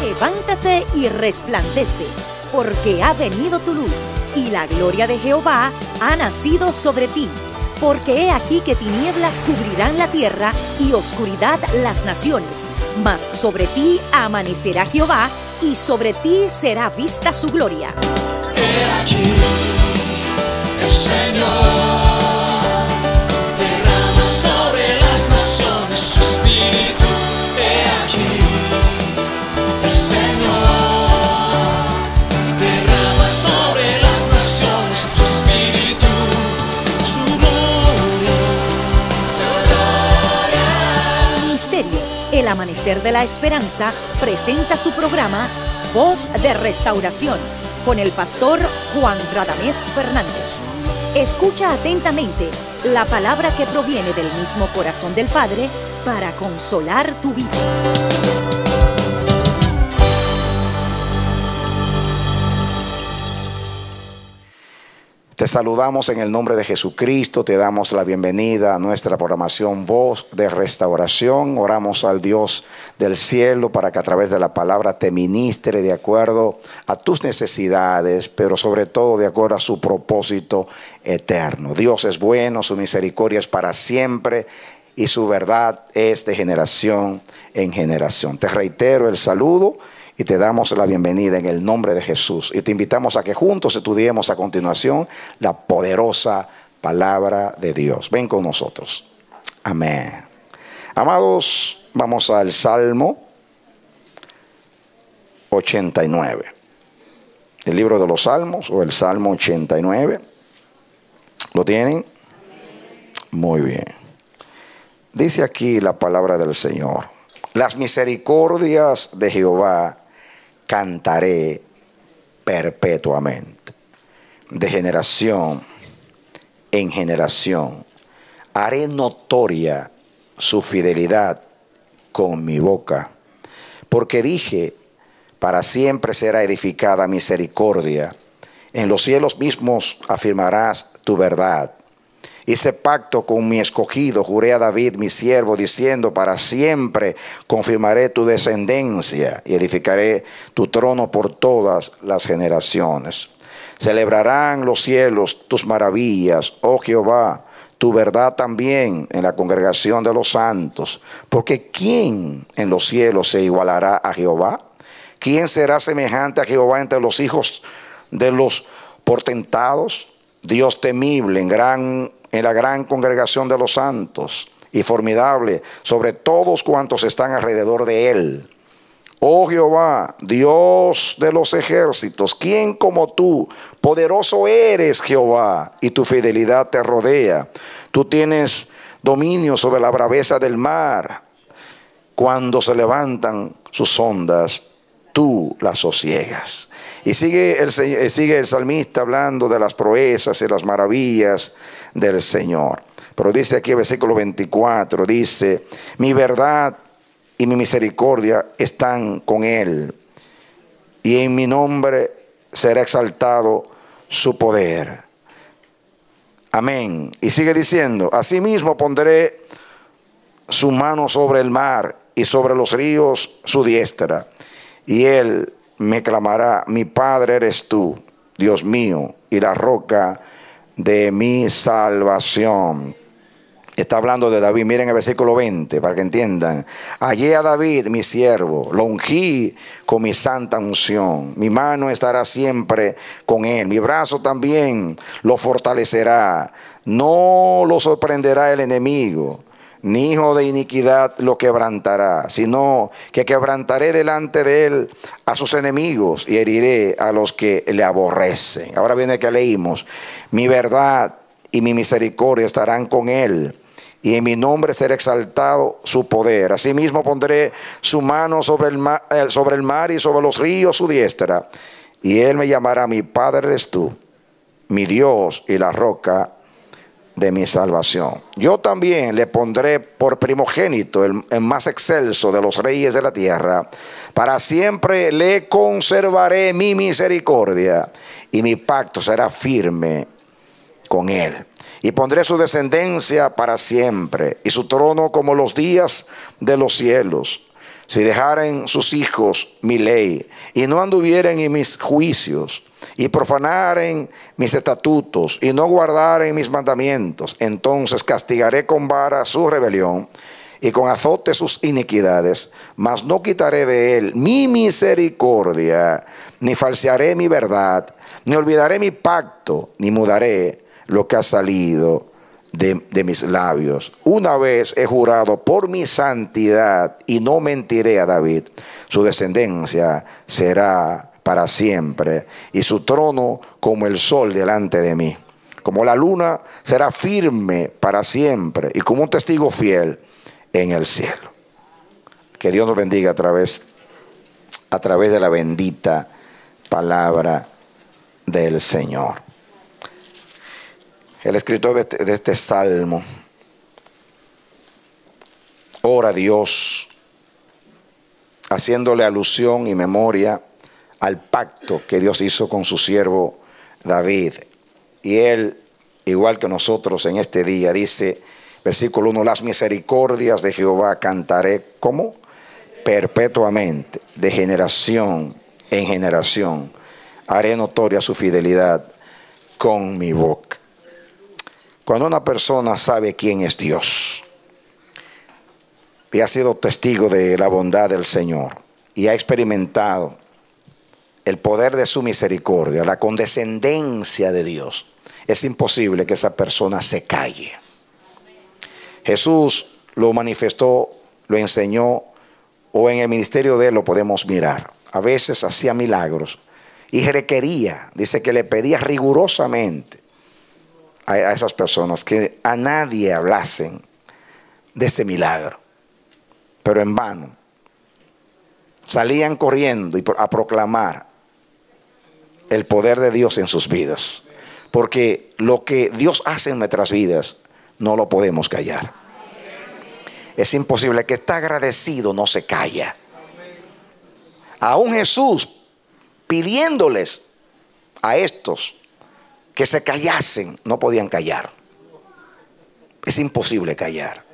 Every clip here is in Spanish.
Levántate y resplandece, porque ha venido tu luz, y la gloria de Jehová ha nacido sobre ti. Porque he aquí que tinieblas cubrirán la tierra, y oscuridad las naciones. Mas sobre ti amanecerá Jehová, y sobre ti será vista su gloria. He aquí, el Señor derrama sobre las naciones su espíritu. He aquí, el Señor derrama sobre las naciones su espíritu, su gloria, su gloria. Ministerio El Amanecer de la Esperanza presenta su programa Voz de Restauración con el pastor Juan Radamés Fernández. Escucha atentamente la palabra que proviene del mismo corazón del Padre para consolar tu vida. Te saludamos en el nombre de Jesucristo, te damos la bienvenida a nuestra programación Voz de Restauración. Oramos al Dios del cielo para que a través de la palabra te ministre de acuerdo a tus necesidades, pero sobre todo de acuerdo a su propósito eterno. Dios es bueno, su misericordia es para siempre y su verdad es de generación en generación. Te reitero el saludo y te damos la bienvenida en el nombre de Jesús. Y te invitamos a que juntos estudiemos a continuación la poderosa palabra de Dios. Ven con nosotros. Amén. Amados, vamos al Salmo 89. El libro de los Salmos o el Salmo 89. ¿Lo tienen? Muy bien. Dice aquí la palabra del Señor. Las misericordias de Jehová cantaré perpetuamente. De generación en generación haré notoria su fidelidad con mi boca. Porque dije, para siempre será edificada misericordia. En los cielos mismos afirmarás tu verdad. Hice pacto con mi escogido, juré a David mi siervo, diciendo, para siempre confirmaré tu descendencia y edificaré tu trono por todas las generaciones. Celebrarán los cielos tus maravillas, oh Jehová, tu verdad también en la congregación de los santos. Porque ¿quién en los cielos se igualará a Jehová? ¿Quién será semejante a Jehová entre los hijos de los portentados? Dios temible en la gran congregación de los santos y formidable sobre todos cuantos están alrededor de él. Oh Jehová, Dios de los ejércitos, ¿quién como tú? Poderoso eres, Jehová, y tu fidelidad te rodea. Tú tienes dominio sobre la braveza del mar. Cuando se levantan sus ondas, tú las sosiegas. Y sigue el salmista hablando de las proezas y las maravillas del Señor. Pero dice aquí el versículo 24, dice, mi verdad y mi misericordia están con él, y en mi nombre será exaltado su poder. Amén. Y sigue diciendo, asimismo pondré su mano sobre el mar y sobre los ríos su diestra, y él me clamará, mi Padre eres tú, Dios mío, y la roca de mi salvación. Está hablando de David. Miren el versículo 20 para que entiendan. Hallé a David, mi siervo, lo ungí con mi santa unción. Mi mano estará siempre con él. Mi brazo también lo fortalecerá. No lo sorprenderá el enemigo, ni hijo de iniquidad lo quebrantará, sino que quebrantaré delante de él a sus enemigos y heriré a los que le aborrecen. Ahora viene que leímos, mi verdad y mi misericordia estarán con él, y en mi nombre será exaltado su poder. Asimismo pondré su mano sobre el mar y sobre los ríos su diestra, y él me llamará, mi Padre eres tú, mi Dios y la roca de mi salvación. Yo también le pondré por primogénito, el más excelso de los reyes de la tierra. Para siempre le conservaré mi misericordia, y mi pacto será firme con él. Y pondré su descendencia para siempre, y su trono como los días de los cielos. Si dejaren sus hijos mi ley, y no anduvieren en mis juicios, y profanaren mis estatutos, y no guardaren mis mandamientos, entonces castigaré con vara su rebelión, y con azote sus iniquidades, mas no quitaré de él mi misericordia, ni falsearé mi verdad, ni olvidaré mi pacto, ni mudaré lo que ha salido de mis labios. Una vez he jurado por mi santidad, y no mentiré a David. Su descendencia será para siempre, y su trono como el sol delante de mí. Como la luna será firme para siempre, y como un testigo fiel en el cielo. Que Dios nos bendiga a través de la bendita palabra del Señor. El escritor de este salmo ora a Dios, haciéndole alusión y memoria al pacto que Dios hizo con su siervo David. Y él, igual que nosotros en este día, dice, versículo 1, las misericordias de Jehová cantaré, ¿cómo? Perpetuamente, de generación en generación, haré notoria su fidelidad con mi boca. Cuando una persona sabe quién es Dios y ha sido testigo de la bondad del Señor y ha experimentado el poder de su misericordia, la condescendencia de Dios, es imposible que esa persona se calle. Jesús lo manifestó, lo enseñó, o en el ministerio de él lo podemos mirar. A veces hacía milagros y requería, dice que le pedía rigurosamente a esas personas que a nadie hablasen de ese milagro, pero en vano. Salían corriendo a proclamar el poder de Dios en sus vidas, porque lo que Dios hace en nuestras vidas no lo podemos callar. Es imposible. Que está agradecido no se calla. Aún Jesús pidiéndoles a estos que se callasen, no podían callar. Es imposible callar.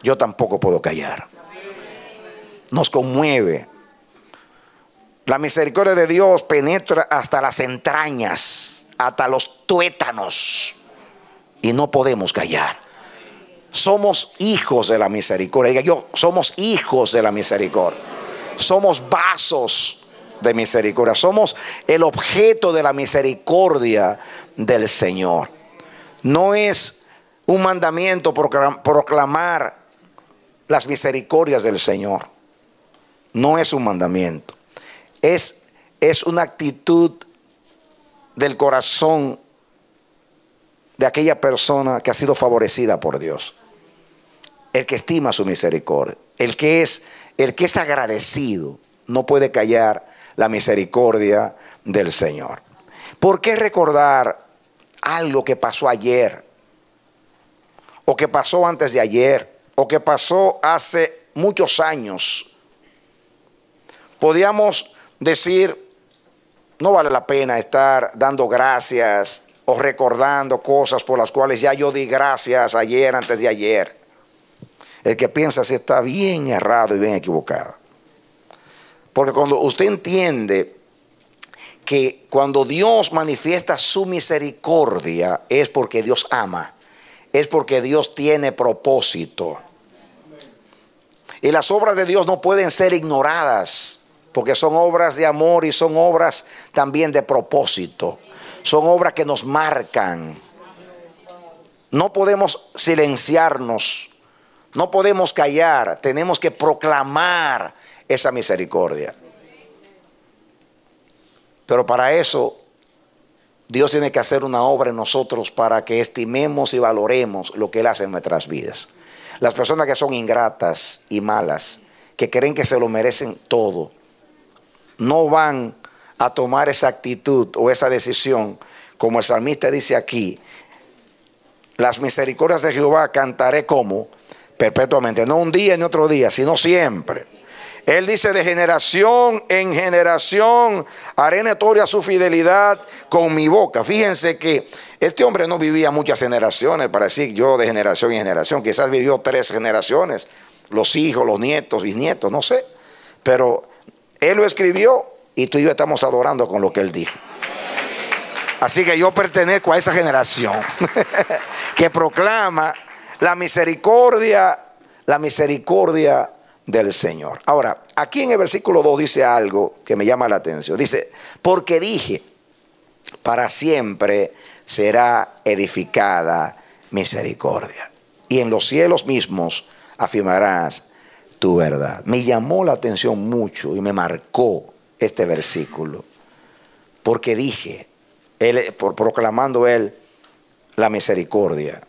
Yo tampoco puedo callar. Nos conmueve. La misericordia de Dios penetra hasta las entrañas, hasta los tuétanos, y no podemos callar. Somos hijos de la misericordia. Diga yo, somos hijos de la misericordia. Somos vasos de misericordia. Somos el objeto de la misericordia del Señor. No es un mandamiento proclamar las misericordias del Señor. No es un mandamiento. Es una actitud del corazón de aquella persona que ha sido favorecida por Dios. El que estima su misericordia. El que es agradecido no puede callar la misericordia del Señor. ¿Por qué recordar algo que pasó ayer? O que pasó antes de ayer. O que pasó hace muchos años. Podríamos decir, no vale la pena estar dando gracias o recordando cosas por las cuales ya yo di gracias ayer, antes de ayer. El que piensa así está bien errado y bien equivocado. Porque cuando usted entiende que cuando Dios manifiesta su misericordia es porque Dios ama, es porque Dios tiene propósito. Y las obras de Dios no pueden ser ignoradas, porque son obras de amor y son obras también de propósito. Son obras que nos marcan. No podemos silenciarnos, no podemos callar, tenemos que proclamar esa misericordia. Pero para eso Dios tiene que hacer una obra en nosotros para que estimemos y valoremos lo que Él hace en nuestras vidas. Las personas que son ingratas y malas, que creen que se lo merecen todo, no van a tomar esa actitud o esa decisión, como el salmista dice aquí: las misericordias de Jehová cantaré como perpetuamente, no un día ni otro día, sino siempre. Él dice: de generación en generación haré notoria su fidelidad con mi boca. Fíjense que este hombre no vivía muchas generaciones para decir yo de generación en generación. Quizás vivió 3 generaciones, los hijos, los nietos, bisnietos, no sé. Pero él lo escribió y tú y yo estamos adorando con lo que él dijo. Así que yo pertenezco a esa generación que proclama la misericordia del Señor. Ahora, aquí en el versículo 2 dice algo que me llama la atención. Dice: porque dije, para siempre será edificada misericordia, y en los cielos mismos afirmarás tu verdad. Me llamó la atención mucho y me marcó este versículo. Porque dije, proclamando él la misericordia,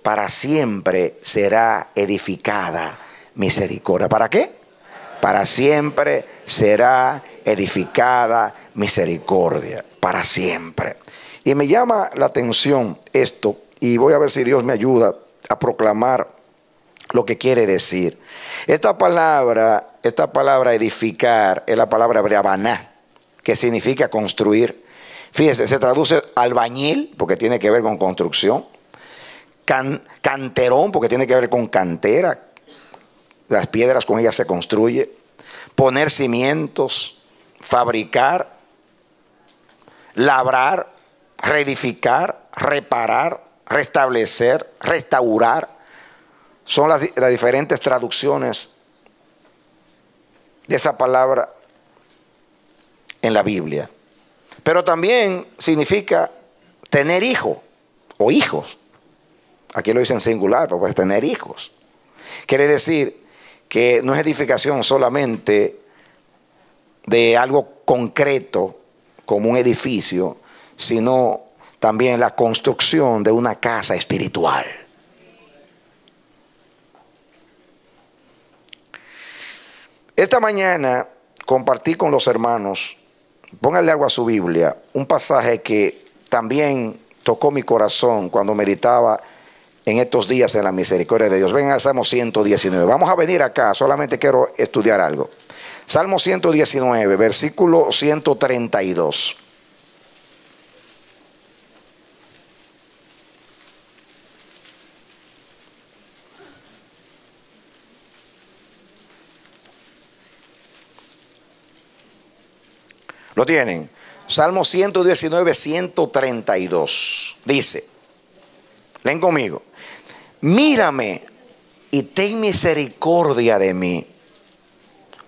para siempre será edificada misericordia. ¿Para qué? Para siempre será edificada misericordia. Para siempre. Y me llama la atención esto, y voy a ver si Dios me ayuda a proclamar lo que quiere decir. Esta palabra edificar es la palabra hebrea baná, que significa construir. Fíjese, se traduce albañil, porque tiene que ver con construcción. Canterón, porque tiene que ver con cantera. Las piedras, con ellas se construye. Poner cimientos, fabricar, labrar, reedificar, reparar, restablecer, restaurar. Son las diferentes traducciones de esa palabra en la Biblia. Pero también significa tener hijo o hijos. Aquí lo dice en singular, pero puede tener hijos. Quiere decir que no es edificación solamente de algo concreto como un edificio, sino también la construcción de una casa espiritual. Esta mañana compartí con los hermanos, pónganle algo a su Biblia, un pasaje que también tocó mi corazón cuando meditaba en estos días en la misericordia de Dios. Vengan al Salmo 119. Vamos a venir acá, solamente quiero estudiar algo. Salmo 119, versículo 132. ¿Lo tienen? Salmo 119, 132. Dice, leen conmigo: mírame y ten misericordia de mí,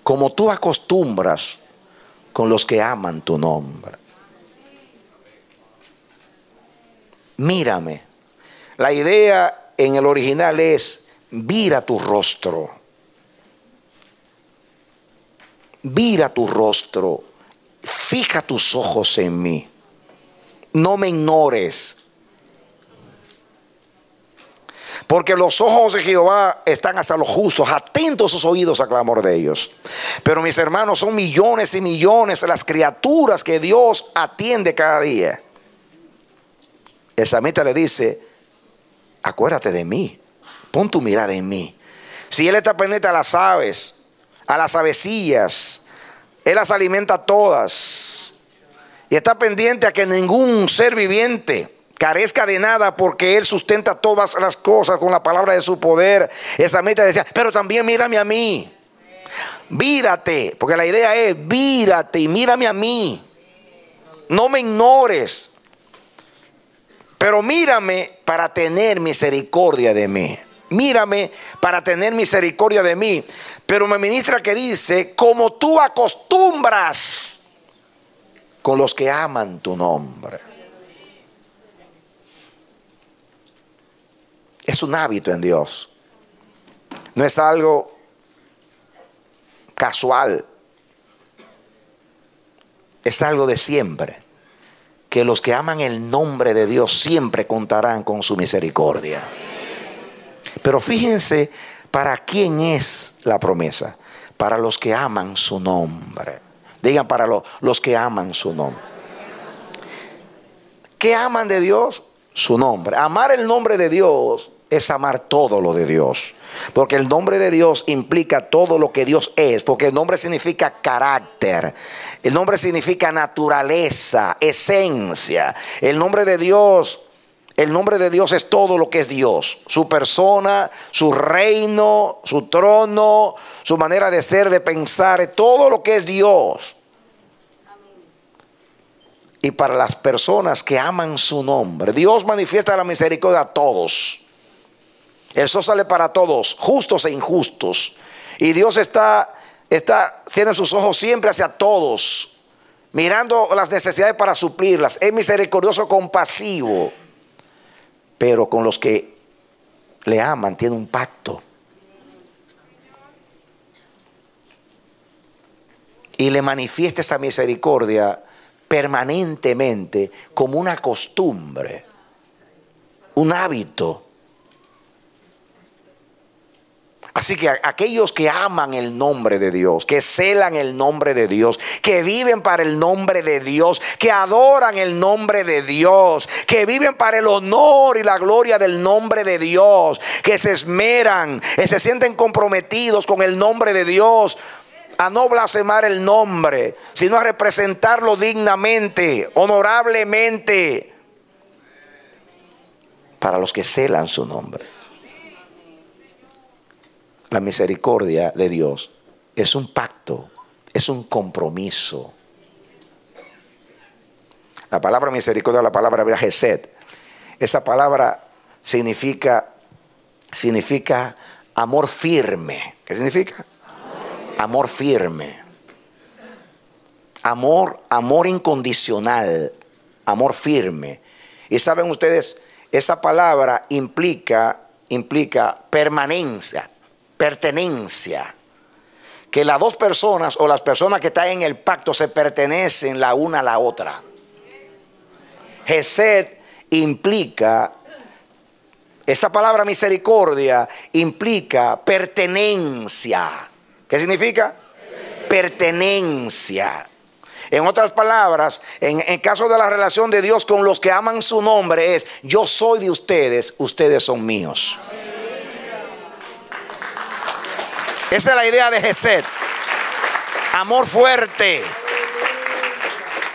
como tú acostumbras con los que aman tu nombre. Mírame. La idea en el original es: mira tu rostro. Mira tu rostro. Fija tus ojos en mí. No me ignores. Porque los ojos de Jehová están hasta los justos, atentos sus oídos al clamor de ellos. Pero mis hermanos, son millones y millones de las criaturas que Dios atiende cada día. El salmista le dice: acuérdate de mí, pon tu mirada en mí. Si Él está pendiente a las aves, a las avecillas, Él las alimenta todas. Y está pendiente a que ningún ser viviente carezca de nada, porque Él sustenta todas las cosas con la palabra de su poder. Esa meta decía: pero también mírame a mí. Mírate, porque la idea es: mírate y mírame a mí. No me ignores, pero mírame para tener misericordia de mí. Mírame para tener misericordia de mí. Pero me ministra que dice: como tú acostumbras con los que aman tu nombre. Es un hábito en Dios. No es algo casual. Es algo de siempre. Que los que aman el nombre de Dios siempre contarán con su misericordia. Pero fíjense para quién es la promesa. Para los que aman su nombre. Digan: para los que aman su nombre. ¿Qué aman de Dios? Su nombre. Amar el nombre de Dios es amar todo lo de Dios. Porque el nombre de Dios implica todo lo que Dios es. Porque el nombre significa carácter. El nombre significa naturaleza, esencia. El nombre de Dios es todo lo que es Dios. Su persona, su reino, su trono, su manera de ser, de pensar, todo lo que es Dios. Y para las personas que aman su nombre, Dios manifiesta la misericordia a todos. El sol sale para todos, justos e injustos. Y Dios tiene sus ojos siempre hacia todos, mirando las necesidades para suplirlas. Es misericordioso, compasivo. Pero con los que le aman tiene un pacto. Y le manifiesta esa misericordia permanentemente como una costumbre, un hábito. Así que aquellos que aman el nombre de Dios, que celan el nombre de Dios, que viven para el nombre de Dios, que adoran el nombre de Dios, que viven para el honor y la gloria del nombre de Dios, que se esmeran, que se sienten comprometidos con el nombre de Dios, a no blasfemar el nombre, sino a representarlo dignamente, honorablemente, para los que celan su nombre. La misericordia de Dios es un pacto, es un compromiso. La palabra misericordia, la palabra hebrea Hesed, esa palabra significa amor firme. ¿Qué significa? Amor firme. Amor incondicional, amor firme. Y saben ustedes, esa palabra implica permanencia, pertenencia. Que las dos personas o las personas que están en el pacto se pertenecen la una a la otra. Hesed implica, esa palabra misericordia implica pertenencia. ¿Qué significa? Pertenencia. En otras palabras, en caso de la relación de Dios con los que aman su nombre es: yo soy de ustedes, ustedes son míos. Esa es la idea de Hesed. Amor fuerte.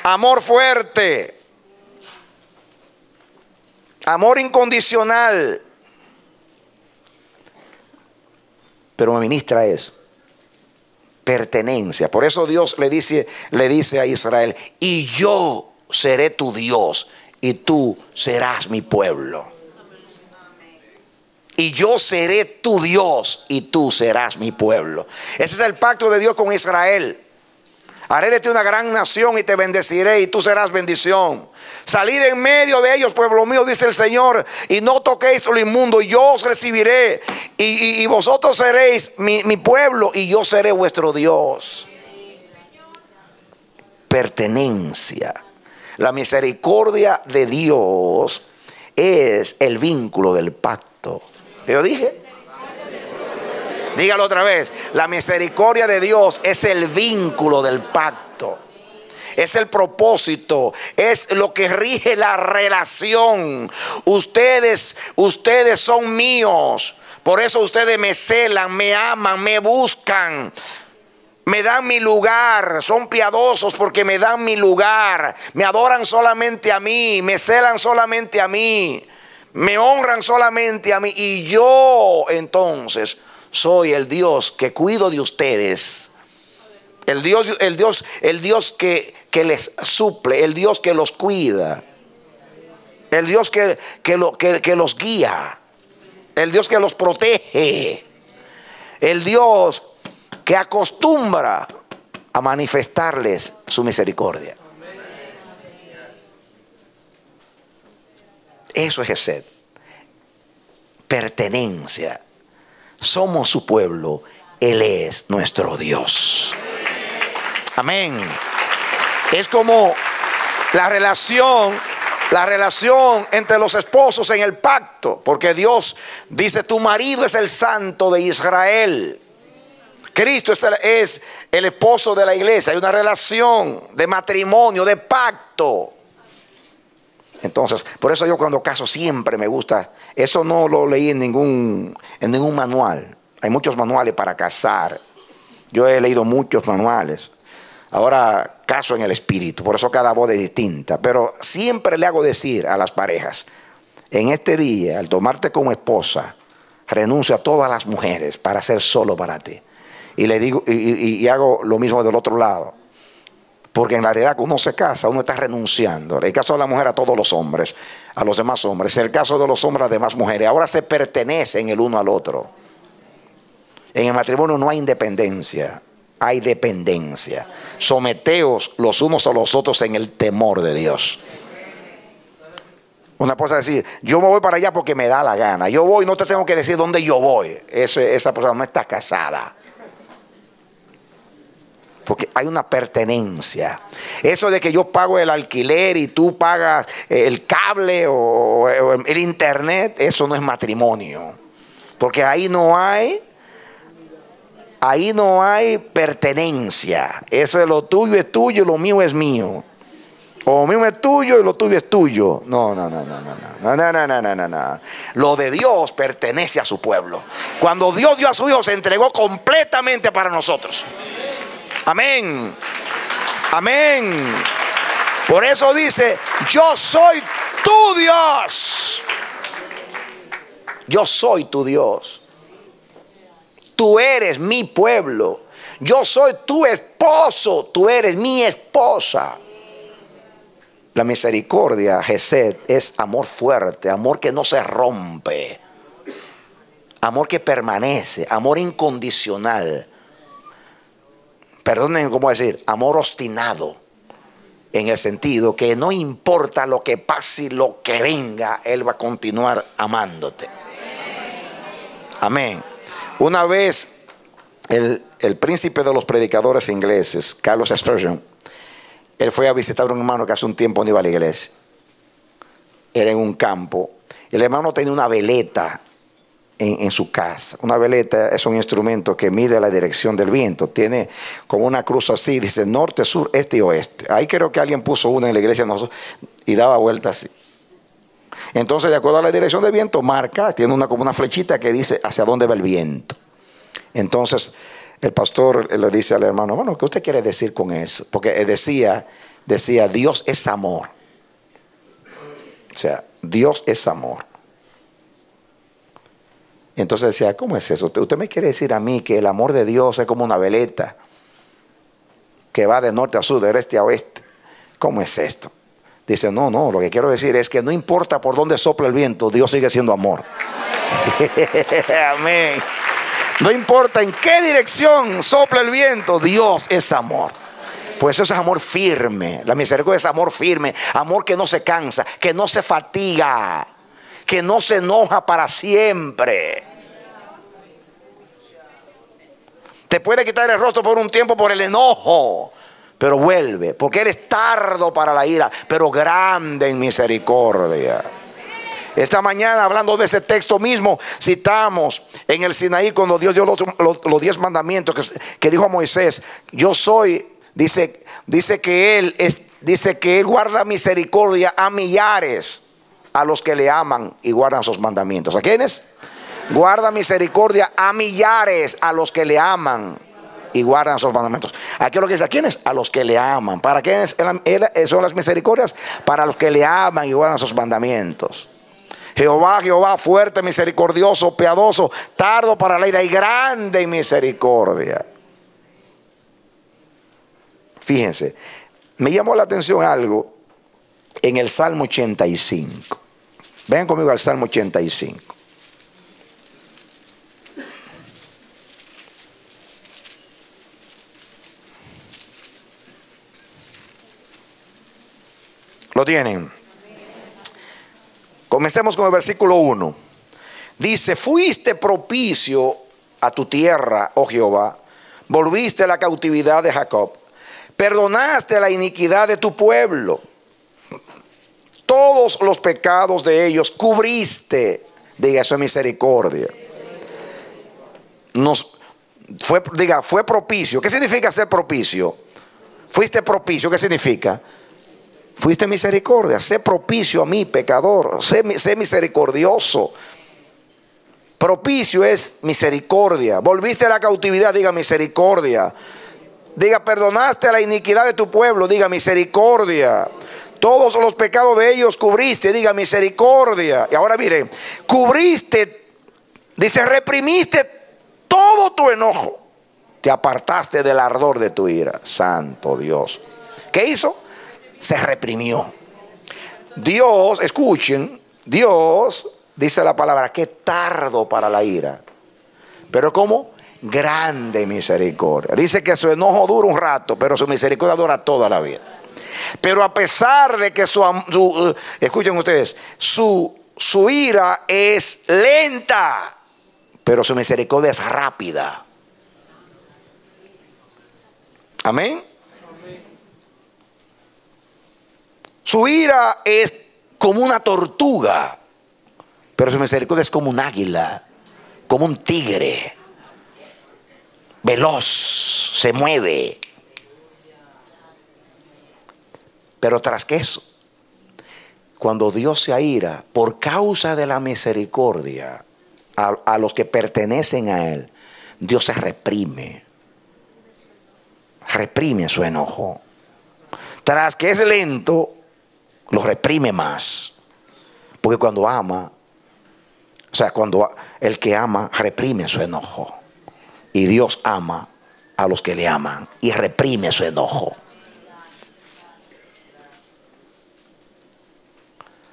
Amor fuerte. Amor incondicional. Pero me ministra eso. Pertenencia. Por eso Dios le dice a Israel: y yo seré tu Dios y tú serás mi pueblo. Y yo seré tu Dios y tú serás mi pueblo. Ese es el pacto de Dios con Israel. Haré de ti una gran nación y te bendeciré y tú serás bendición. Salid en medio de ellos, pueblo mío, dice el Señor, y no toquéis lo inmundo, y yo os recibiré, y vosotros seréis mi pueblo, y yo seré vuestro Dios. Pertenencia. La misericordia de Dios es el vínculo del pacto. ¿Yo dije? Dígalo otra vez. La misericordia de Dios es el vínculo del pacto. Es el propósito, es lo que rige la relación. Ustedes son míos. Por eso ustedes me celan, me aman, me buscan. Me dan mi lugar, son piadosos porque me dan mi lugar. Me adoran solamente a mí, me celan solamente a mí. Me honran solamente a mí. Y yo entonces soy el Dios que cuido de ustedes. El Dios que les suple, el Dios que los cuida, el Dios que los guía, el Dios que los protege, el Dios que acostumbra a manifestarles su misericordia. Eso es Hesed. Pertenencia. Somos su pueblo. Él es nuestro Dios. Amén. Es como la relación entre los esposos en el pacto. Porque Dios dice: tu marido es el santo de Israel. Cristo es el esposo de la iglesia. Hay una relación de matrimonio, de pacto. Entonces, por eso yo cuando caso siempre me gusta. Eso no lo leí en ningún manual. Hay muchos manuales para casar. Yo he leído muchos manuales. Ahora caso en el espíritu, por eso cada boda es distinta. Pero siempre le hago decir a las parejas, en este día, al tomarte como esposa, renuncio a todas las mujeres para ser solo para ti. Y le digo, y hago lo mismo del otro lado. Porque en la realidad cuando uno se casa, uno está renunciando. En el caso de la mujer a todos los hombres, a los demás hombres. En el caso de los hombres a las demás mujeres. Ahora se pertenecen el uno al otro. En el matrimonio no hay independencia, hay dependencia. Someteos los unos a los otros en el temor de Dios. Una cosa es decir, yo me voy para allá porque me da la gana. Yo voy, no te tengo que decir dónde yo voy. Esa persona no está casada. Porque hay una pertenencia. Eso de que yo pago el alquiler y tú pagas el cable o el internet, eso no es matrimonio. Porque ahí no hay pertenencia. Eso es lo tuyo es tuyo y lo mío es mío. O lo mío es tuyo y lo tuyo es tuyo. No. Lo de Dios pertenece a su pueblo. Cuando Dios dio a su Hijo, se entregó completamente para nosotros. Amén. Amén. Por eso dice, yo soy tu Dios. Yo soy tu Dios. Tú eres mi pueblo. Yo soy tu esposo. Tú eres mi esposa. La misericordia, Gesed, es amor fuerte, amor que no se rompe, amor que permanece, amor incondicional. Perdonen, ¿cómo decir? Amor obstinado, en el sentido que no importa lo que pase y lo que venga, Él va a continuar amándote. Amén. Una vez el príncipe de los predicadores ingleses, Carlos Spurgeon, él fue a visitar a un hermano que hace un tiempo no iba a la iglesia. Era en un campo. El hermano tenía una veleta en su casa. Una veleta es un instrumento que mide la dirección del viento. Tiene como una cruz así, dice norte, sur, este y oeste. Ahí creo que alguien puso una en la iglesia y daba vueltas así. Entonces, de acuerdo a la dirección del viento, marca, tiene como una flechita que dice hacia dónde va el viento. Entonces, el pastor le dice al hermano, bueno, ¿qué usted quiere decir con eso? Porque decía, Dios es amor. O sea, Dios es amor. Entonces decía, ¿cómo es eso? Usted me quiere decir a mí que el amor de Dios es como una veleta que va de norte a sur, de este a oeste. ¿Cómo es esto? Dice, no, lo que quiero decir es que no importa por dónde sopla el viento, Dios sigue siendo amor. Amén. No importa en qué dirección sopla el viento, Dios es amor. Pues eso es amor firme. La misericordia es amor firme, amor que no se cansa, que no se fatiga, que no se enoja para siempre. Te puede quitar el rostro por un tiempo por el enojo, pero vuelve, porque eres tardo para la ira, pero grande en misericordia. Esta mañana, hablando de ese texto mismo, citamos en el Sinaí cuando Dios dio los 10 mandamientos que dijo a Moisés, yo soy, dice que él guarda misericordia a millares, a los que le aman y guardan sus mandamientos. ¿A quiénes? Guarda misericordia a millares, a los que le aman y guardan sus mandamientos. Aquí lo que dice, ¿a quiénes? A los que le aman. ¿Para quiénes son las misericordias? Para los que le aman y guardan sus mandamientos. Jehová, fuerte, misericordioso, piadoso, tardo para la ira y grande en misericordia. Fíjense, me llamó la atención algo en el Salmo 85. Ven conmigo al Salmo 85. ¿Lo tienen? Comencemos con el versículo 1. Dice, fuiste propicio a tu tierra, oh Jehová, volviste a la cautividad de Jacob, perdonaste la iniquidad de tu pueblo, todos los pecados de ellos cubriste, diga, eso es misericordia. Fue propicio. ¿Qué significa ser propicio? Fuiste propicio, ¿qué significa? Fuiste misericordia. Sé propicio a mí, pecador. Sé misericordioso. Propicio es misericordia. Volviste a la cautividad, diga misericordia. Diga, perdonaste la iniquidad de tu pueblo, diga misericordia. Todos los pecados de ellos cubriste, diga misericordia. Y ahora mire, cubriste, dice, reprimiste todo tu enojo. Te apartaste del ardor de tu ira. Santo Dios. ¿Qué hizo? Se reprimió. Dios, escuchen, Dios, dice la palabra, que tardo para la ira. Pero ¿cómo? Grande misericordia. Dice que su enojo dura un rato, pero su misericordia dura toda la vida. Pero a pesar de que escuchen ustedes, su ira es lenta, pero su misericordia es rápida. Amén. Su ira es como una tortuga, pero su misericordia es como un águila, como un tigre, veloz, se mueve. Pero tras que eso, cuando Dios se aira por causa de la misericordia a los que pertenecen a Él, Dios se reprime su enojo. Tras que es lento, lo reprime más. Porque cuando ama, o sea, cuando el que ama reprime su enojo. Y Dios ama a los que le aman y reprime su enojo.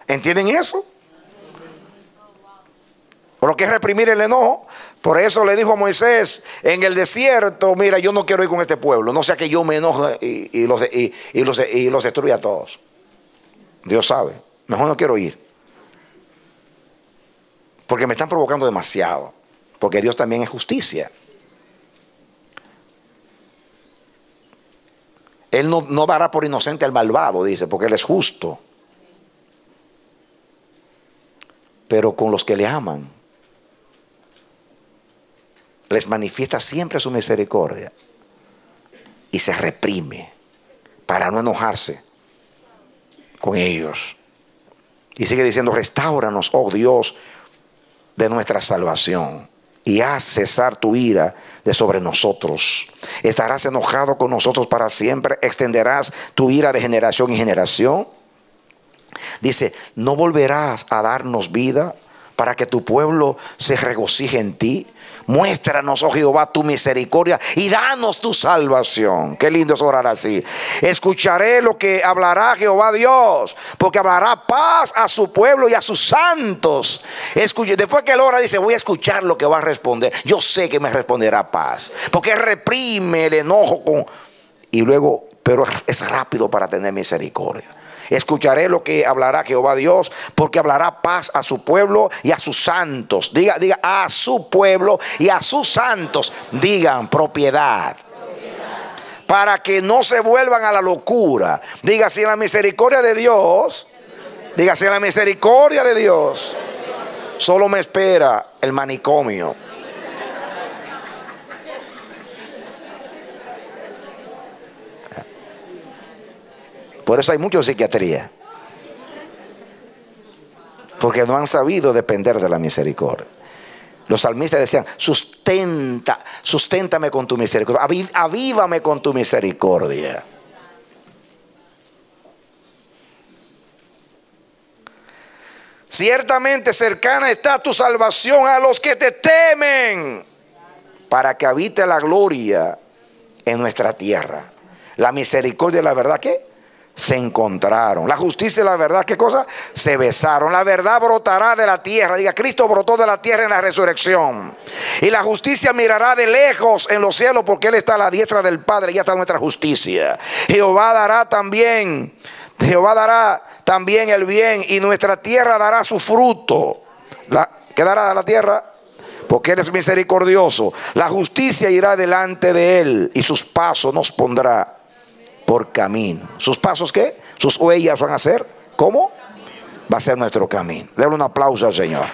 ¿Entienden eso? Por lo que es reprimir el enojo. Por eso le dijo a Moisés en el desierto: mira, yo no quiero ir con este pueblo, no sea que yo me enoje y los destruya a todos. Dios sabe, mejor no quiero ir, porque me están provocando demasiado. Porque Dios también es justicia. Él no dará por inocente al malvado, dice, porque Él es justo. Pero con los que le aman, les manifiesta siempre su misericordia y se reprime para no enojarse con ellos. Y sigue diciendo: restáuranos, oh Dios, de nuestra salvación, y haz cesar tu ira de sobre nosotros. Estarás enojado con nosotros para siempre, extenderás tu ira de generación en generación. Dice: no volverás a darnos vida para que tu pueblo se regocije en ti. Muéstranos, oh Jehová, tu misericordia y danos tu salvación. Qué lindo es orar así. Escucharé lo que hablará Jehová Dios, porque hablará paz a su pueblo y a sus santos. Después que él ora, dice: voy a escuchar lo que va a responder. Yo sé que me responderá paz, porque él reprime el enojo y luego, pero es rápido para tener misericordia. Escucharé lo que hablará Jehová Dios, porque hablará paz a su pueblo y a sus santos. Diga a su pueblo y a sus santos. Digan propiedad. Para que no se vuelvan a la locura. Diga: si en la misericordia de Dios, diga: si en la misericordia de Dios, solo me espera el manicomio. Por eso hay mucha psiquiatría, porque no han sabido depender de la misericordia. Los salmistas decían: susténtame con tu misericordia, avívame con tu misericordia. Ciertamente cercana está tu salvación a los que te temen, para que habite la gloria en nuestra tierra. La misericordia y la verdad, ¿qué? Se encontraron. La justicia y la verdad, ¿qué cosa? Se besaron. La verdad brotará de la tierra. Diga: Cristo brotó de la tierra en la resurrección. Y la justicia mirará de lejos en los cielos, porque Él está a la diestra del Padre. Ya está nuestra justicia. Jehová dará también el bien, y nuestra tierra dará su fruto. ¿Qué dará la tierra? Porque Él es misericordioso. La justicia irá delante de Él, y sus pasos nos pondrá por camino. ¿Sus pasos qué? Sus huellas van a ser, ¿cómo? Va a ser nuestro camino. Denle un aplauso al Señor.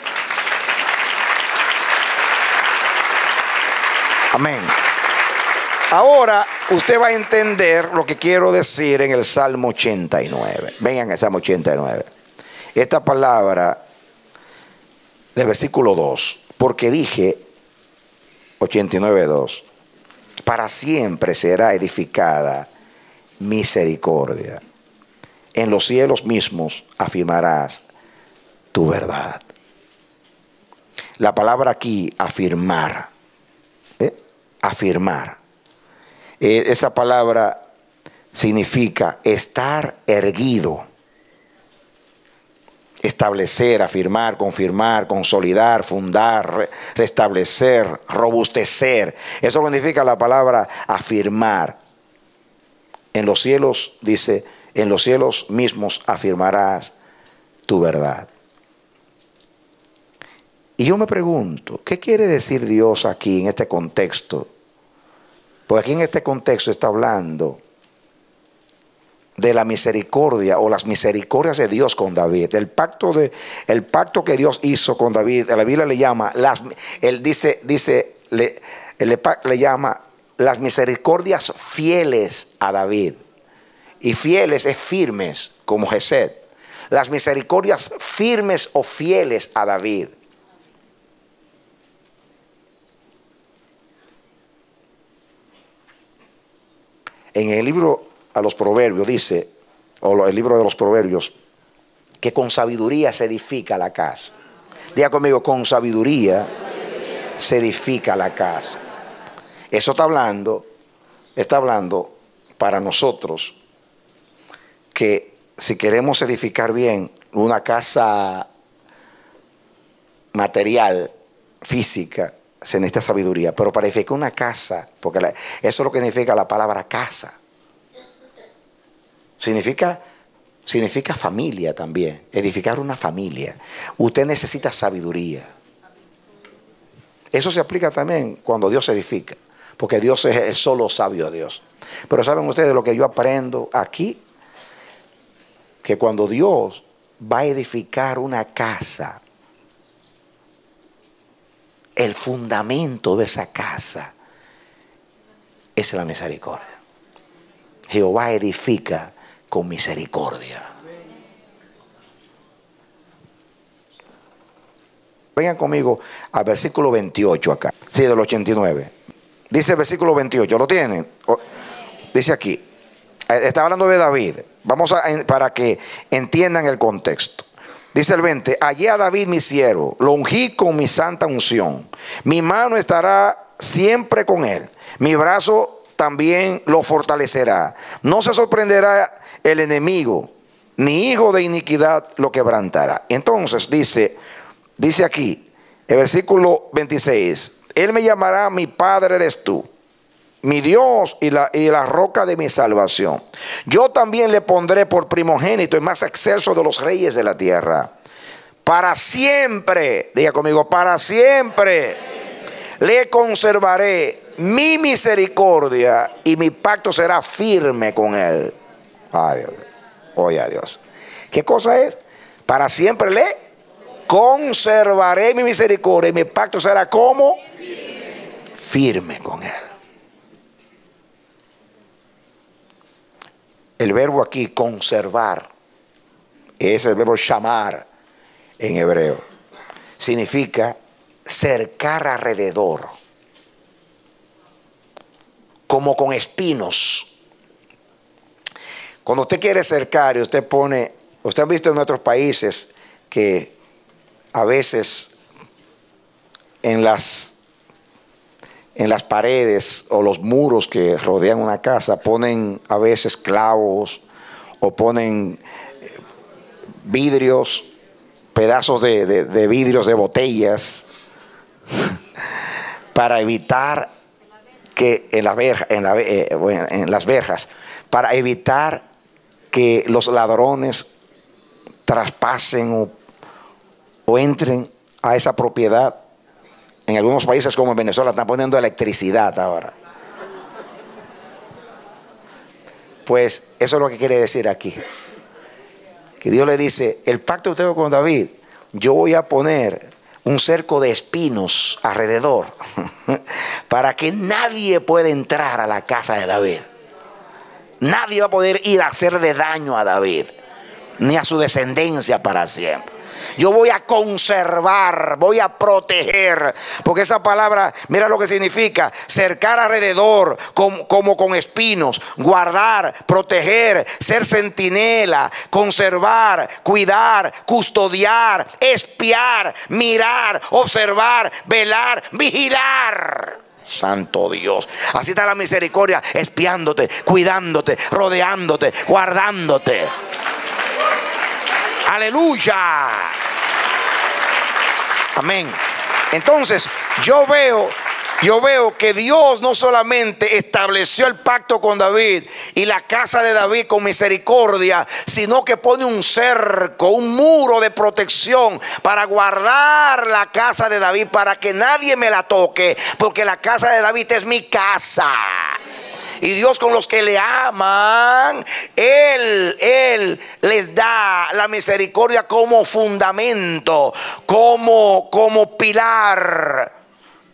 Amén. Ahora, usted va a entender lo que quiero decir en el Salmo 89. Vengan al Salmo 89. Esta palabra del versículo 2. Porque dije, 89:2, para siempre será edificada misericordia. En los cielos mismos afirmarás tu verdad. La palabra aquí, afirmar. Afirmar. Esa palabra significa estar erguido. Establecer, afirmar, confirmar, consolidar, fundar, restablecer, robustecer. Eso significa la palabra afirmar. En los cielos, dice, en los cielos mismos afirmarás tu verdad. Y yo me pregunto, ¿qué quiere decir Dios aquí en este contexto? Porque aquí en este contexto está hablando de la misericordia o las misericordias de Dios con David. El pacto que Dios hizo con David, la Biblia le llama, le llama las misericordias fieles a David. Y fieles es firmes, como Gesed. Las misericordias firmes o fieles a David. En el libro a los Proverbios dice, o el libro de los Proverbios, que con sabiduría se edifica la casa. Diga conmigo, con sabiduría se edifica la casa. Eso está hablando para nosotros que si queremos edificar bien una casa material, física, se necesita sabiduría. Pero para edificar una casa, porque eso es lo que significa la palabra casa. Significa familia también. Edificar una familia. Usted necesita sabiduría. Eso se aplica también cuando Dios edifica. Porque Dios es el solo sabio Dios. Pero ¿saben ustedes lo que yo aprendo aquí? Que cuando Dios va a edificar una casa, el fundamento de esa casa es la misericordia. Jehová edifica con misericordia. Vengan conmigo al versículo 28 acá. Sí, del 89. Dice el versículo 28, ¿lo tienen? Dice aquí, está hablando de David. Vamos para que entiendan el contexto. Dice el 20, hallé a David mi siervo, lo ungí con mi santa unción. Mi mano estará siempre con él. Mi brazo también lo fortalecerá. No se sorprenderá el enemigo, ni hijo de iniquidad lo quebrantará. Entonces dice aquí, el versículo 26, él me llamará, mi padre eres tú, mi Dios y la roca de mi salvación. Yo también le pondré por primogénito y más excelso de los reyes de la tierra. Para siempre, diga conmigo, para siempre le conservaré mi misericordia y mi pacto será firme con él. Ay, Dios. Oye a Dios. ¿Qué cosa es? Para siempre le conservaré mi misericordia y mi pacto será como firme con él. El verbo aquí, conservar, es el verbo shamar en hebreo. Significa cercar alrededor, como con espinos. Cuando usted quiere cercar y usted ha visto en nuestros países que a veces en las paredes o los muros que rodean una casa ponen a veces clavos o ponen vidrios, pedazos de vidrios de botellas para evitar que en las verjas, para evitar que los ladrones traspasen o entren a esa propiedad. En algunos países como en Venezuela están poniendo electricidad ahora. Pues eso es lo que quiere decir aquí. Que Dios le dice, el pacto que tengo con David, yo voy a poner un cerco de espinos alrededor para que nadie pueda entrar a la casa de David. Nadie va a poder ir a hacerle daño a David ni a su descendencia para siempre. Yo voy a conservar, voy a proteger, porque esa palabra, mira lo que significa: cercar alrededor como con espinos, guardar, proteger, ser centinela, conservar, cuidar, custodiar, espiar, mirar, observar, velar, vigilar. Santo Dios, así está la misericordia, espiándote, cuidándote, rodeándote, guardándote. Aleluya. Amén. Entonces yo veo que Dios no solamente estableció el pacto con David y la casa de David con misericordia, sino que pone un cerco, un muro de protección para guardar la casa de David, para que nadie me la toque, porque la casa de David es mi casa. Y Dios, con los que le aman, Él les da la misericordia como fundamento, como pilar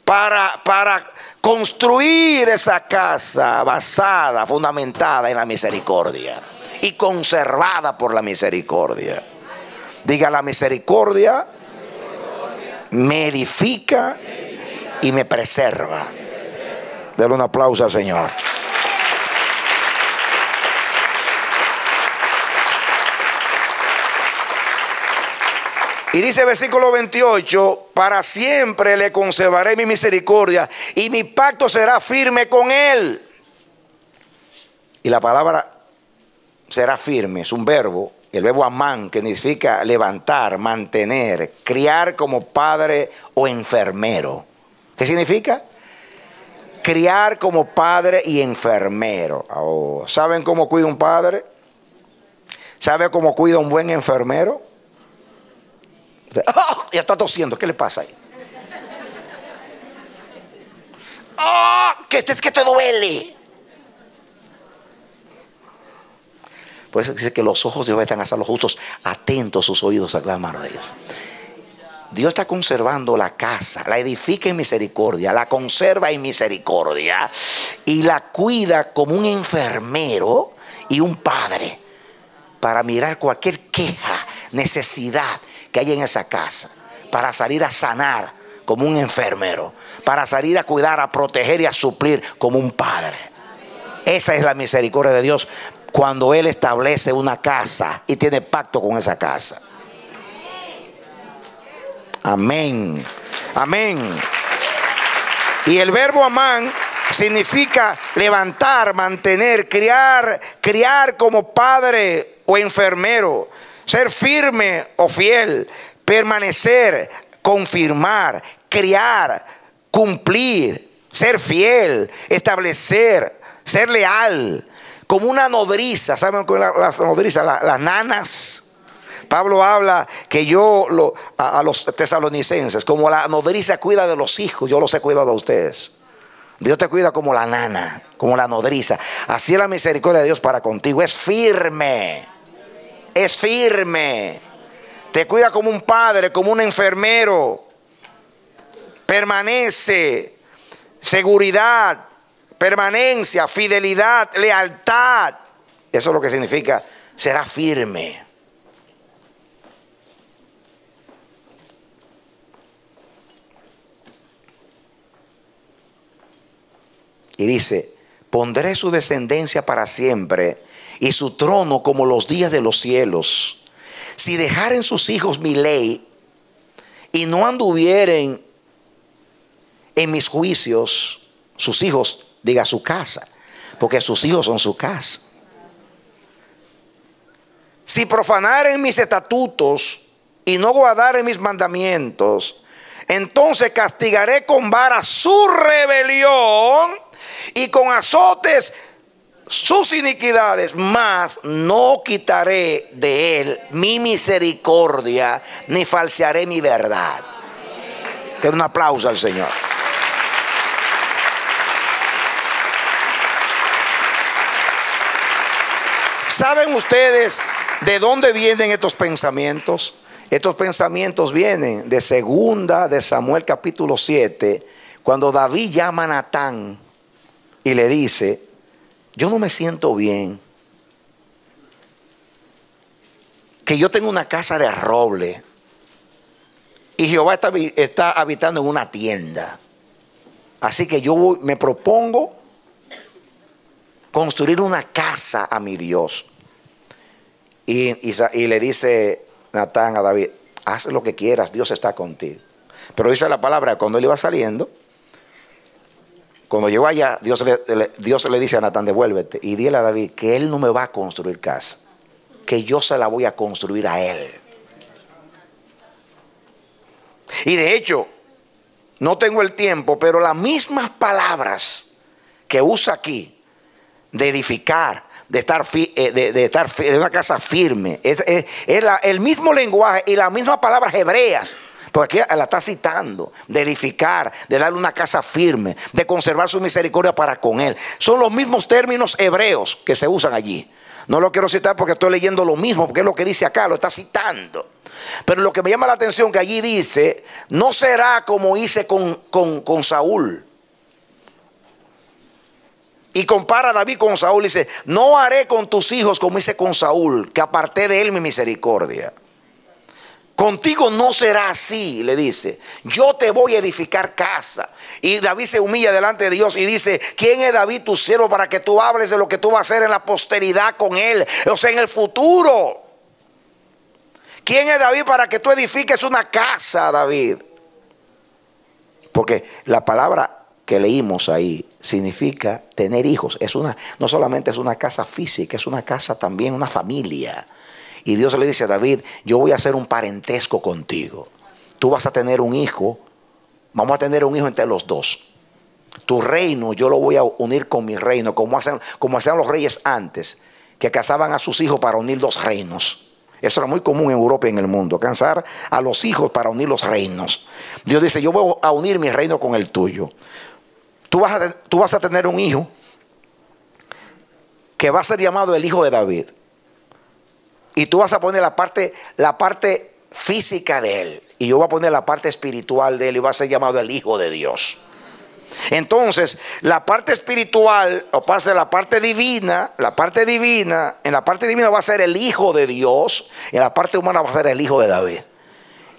para construir esa casa basada, fundamentada en la misericordia y conservada por la misericordia. Diga: la misericordia me edifica y me preserva. Dale un aplauso al Señor. Y dice versículo 28: para siempre le conservaré mi misericordia y mi pacto será firme con él. Y la palabra será firme es un verbo, el verbo amán, que significa levantar, mantener, criar como padre o enfermero. ¿Qué significa? Criar como padre y enfermero. Oh, ¿saben cómo cuida un padre? ¿Sabe cómo cuida un buen enfermero? ¡Oh! Ya está tosiendo, ¿qué le pasa ahí? ¡Oh! ¿Qué te duele? Por eso dice que los ojos de Dios están hasta los justos, atentos sus oídos a clamar de Dios. Dios está conservando la casa, la edifica en misericordia, la conserva en misericordia y la cuida como un enfermero y un padre, para mirar cualquier queja, necesidad que hay en esa casa, para salir a sanar como un enfermero, para salir a cuidar, a proteger y a suplir como un padre. Esa es la misericordia de Dios cuando Él establece una casa y tiene pacto con esa casa. Amén. Amén. Y el verbo amán significa levantar, mantener, criar como padre o enfermero, ser firme o fiel, permanecer, confirmar, criar, cumplir, ser fiel, establecer, ser leal, como una nodriza. ¿Saben qué es las nodrizas? Las nanas. Pablo habla que a los tesalonicenses, como la nodriza cuida de los hijos, yo los he cuidado a ustedes. Dios te cuida como la nana, como la nodriza. Así es la misericordia de Dios para contigo. Es firme. Es firme. Te cuida como un padre, como un enfermero. Permanece. Seguridad, permanencia, fidelidad, lealtad. Eso es lo que significa será firme. Y dice: pondré su descendencia para siempre y su trono como los días de los cielos. Si dejaren sus hijos mi ley y no anduvieren en mis juicios, sus hijos, diga su casa, porque sus hijos son su casa. Si profanaren mis estatutos y no guardaren mis mandamientos, entonces castigaré con vara su rebelión y con azotes sus iniquidades, mas no quitaré de él mi misericordia, ni falsearé mi verdad. Den un aplauso al Señor. ¿Saben ustedes de dónde vienen estos pensamientos? Estos pensamientos vienen de segunda de Samuel capítulo 7, cuando David llama a Natán y le dice: yo no me siento bien, que yo tengo una casa de roble y Jehová está habitando en una tienda. Así que yo me propongo construir una casa a mi Dios. Y le dice Natán a David: haz lo que quieras, Dios está contigo. Pero dice la palabra, cuando él iba saliendo, cuando llegó allá, Dios le dice a Natán: devuélvete y dile a David que él no me va a construir casa, que yo se la voy a construir a él. Y de hecho, no tengo el tiempo, pero las mismas palabras que usa aquí, de edificar, de estar de una casa firme, es el mismo lenguaje y las mismas palabras hebreas, porque aquí la está citando, de edificar, de darle una casa firme, de conservar su misericordia para con él. Son los mismos términos hebreos que se usan allí. No lo quiero citar porque estoy leyendo lo mismo, porque es lo que dice acá, lo está citando. Pero lo que me llama la atención que allí dice: no será como hice con Saúl. Y compara a David con Saúl, dice: no haré con tus hijos como hice con Saúl, que aparté de él mi misericordia. Contigo no será así, le dice. Yo te voy a edificar casa. Y David se humilla delante de Dios y dice: ¿quién es David tu siervo para que tú hables de lo que tú vas a hacer en la posteridad con él? O sea, en el futuro. ¿Quién es David para que tú edifiques una casa, David? Porque la palabra que leímos ahí significa tener hijos. No solamente es una casa física, es una casa también, una familia. Y Dios le dice a David: yo voy a hacer un parentesco contigo. Tú vas a tener un hijo. Vamos a tener un hijo entre los dos. Tu reino yo lo voy a unir con mi reino, como hacían los reyes antes, que casaban a sus hijos para unir dos reinos. Eso era muy común en Europa y en el mundo, casar a los hijos para unir los reinos. Dios dice: yo voy a unir mi reino con el tuyo. Tú vas a tener un hijo que va a ser llamado el hijo de David. Y tú vas a poner la parte física de él. Y yo voy a poner la parte espiritual de él y va a ser llamado el Hijo de Dios. Entonces, la parte espiritual, o pasa la parte divina, en la parte divina va a ser el Hijo de Dios. Y en la parte humana va a ser el Hijo de David.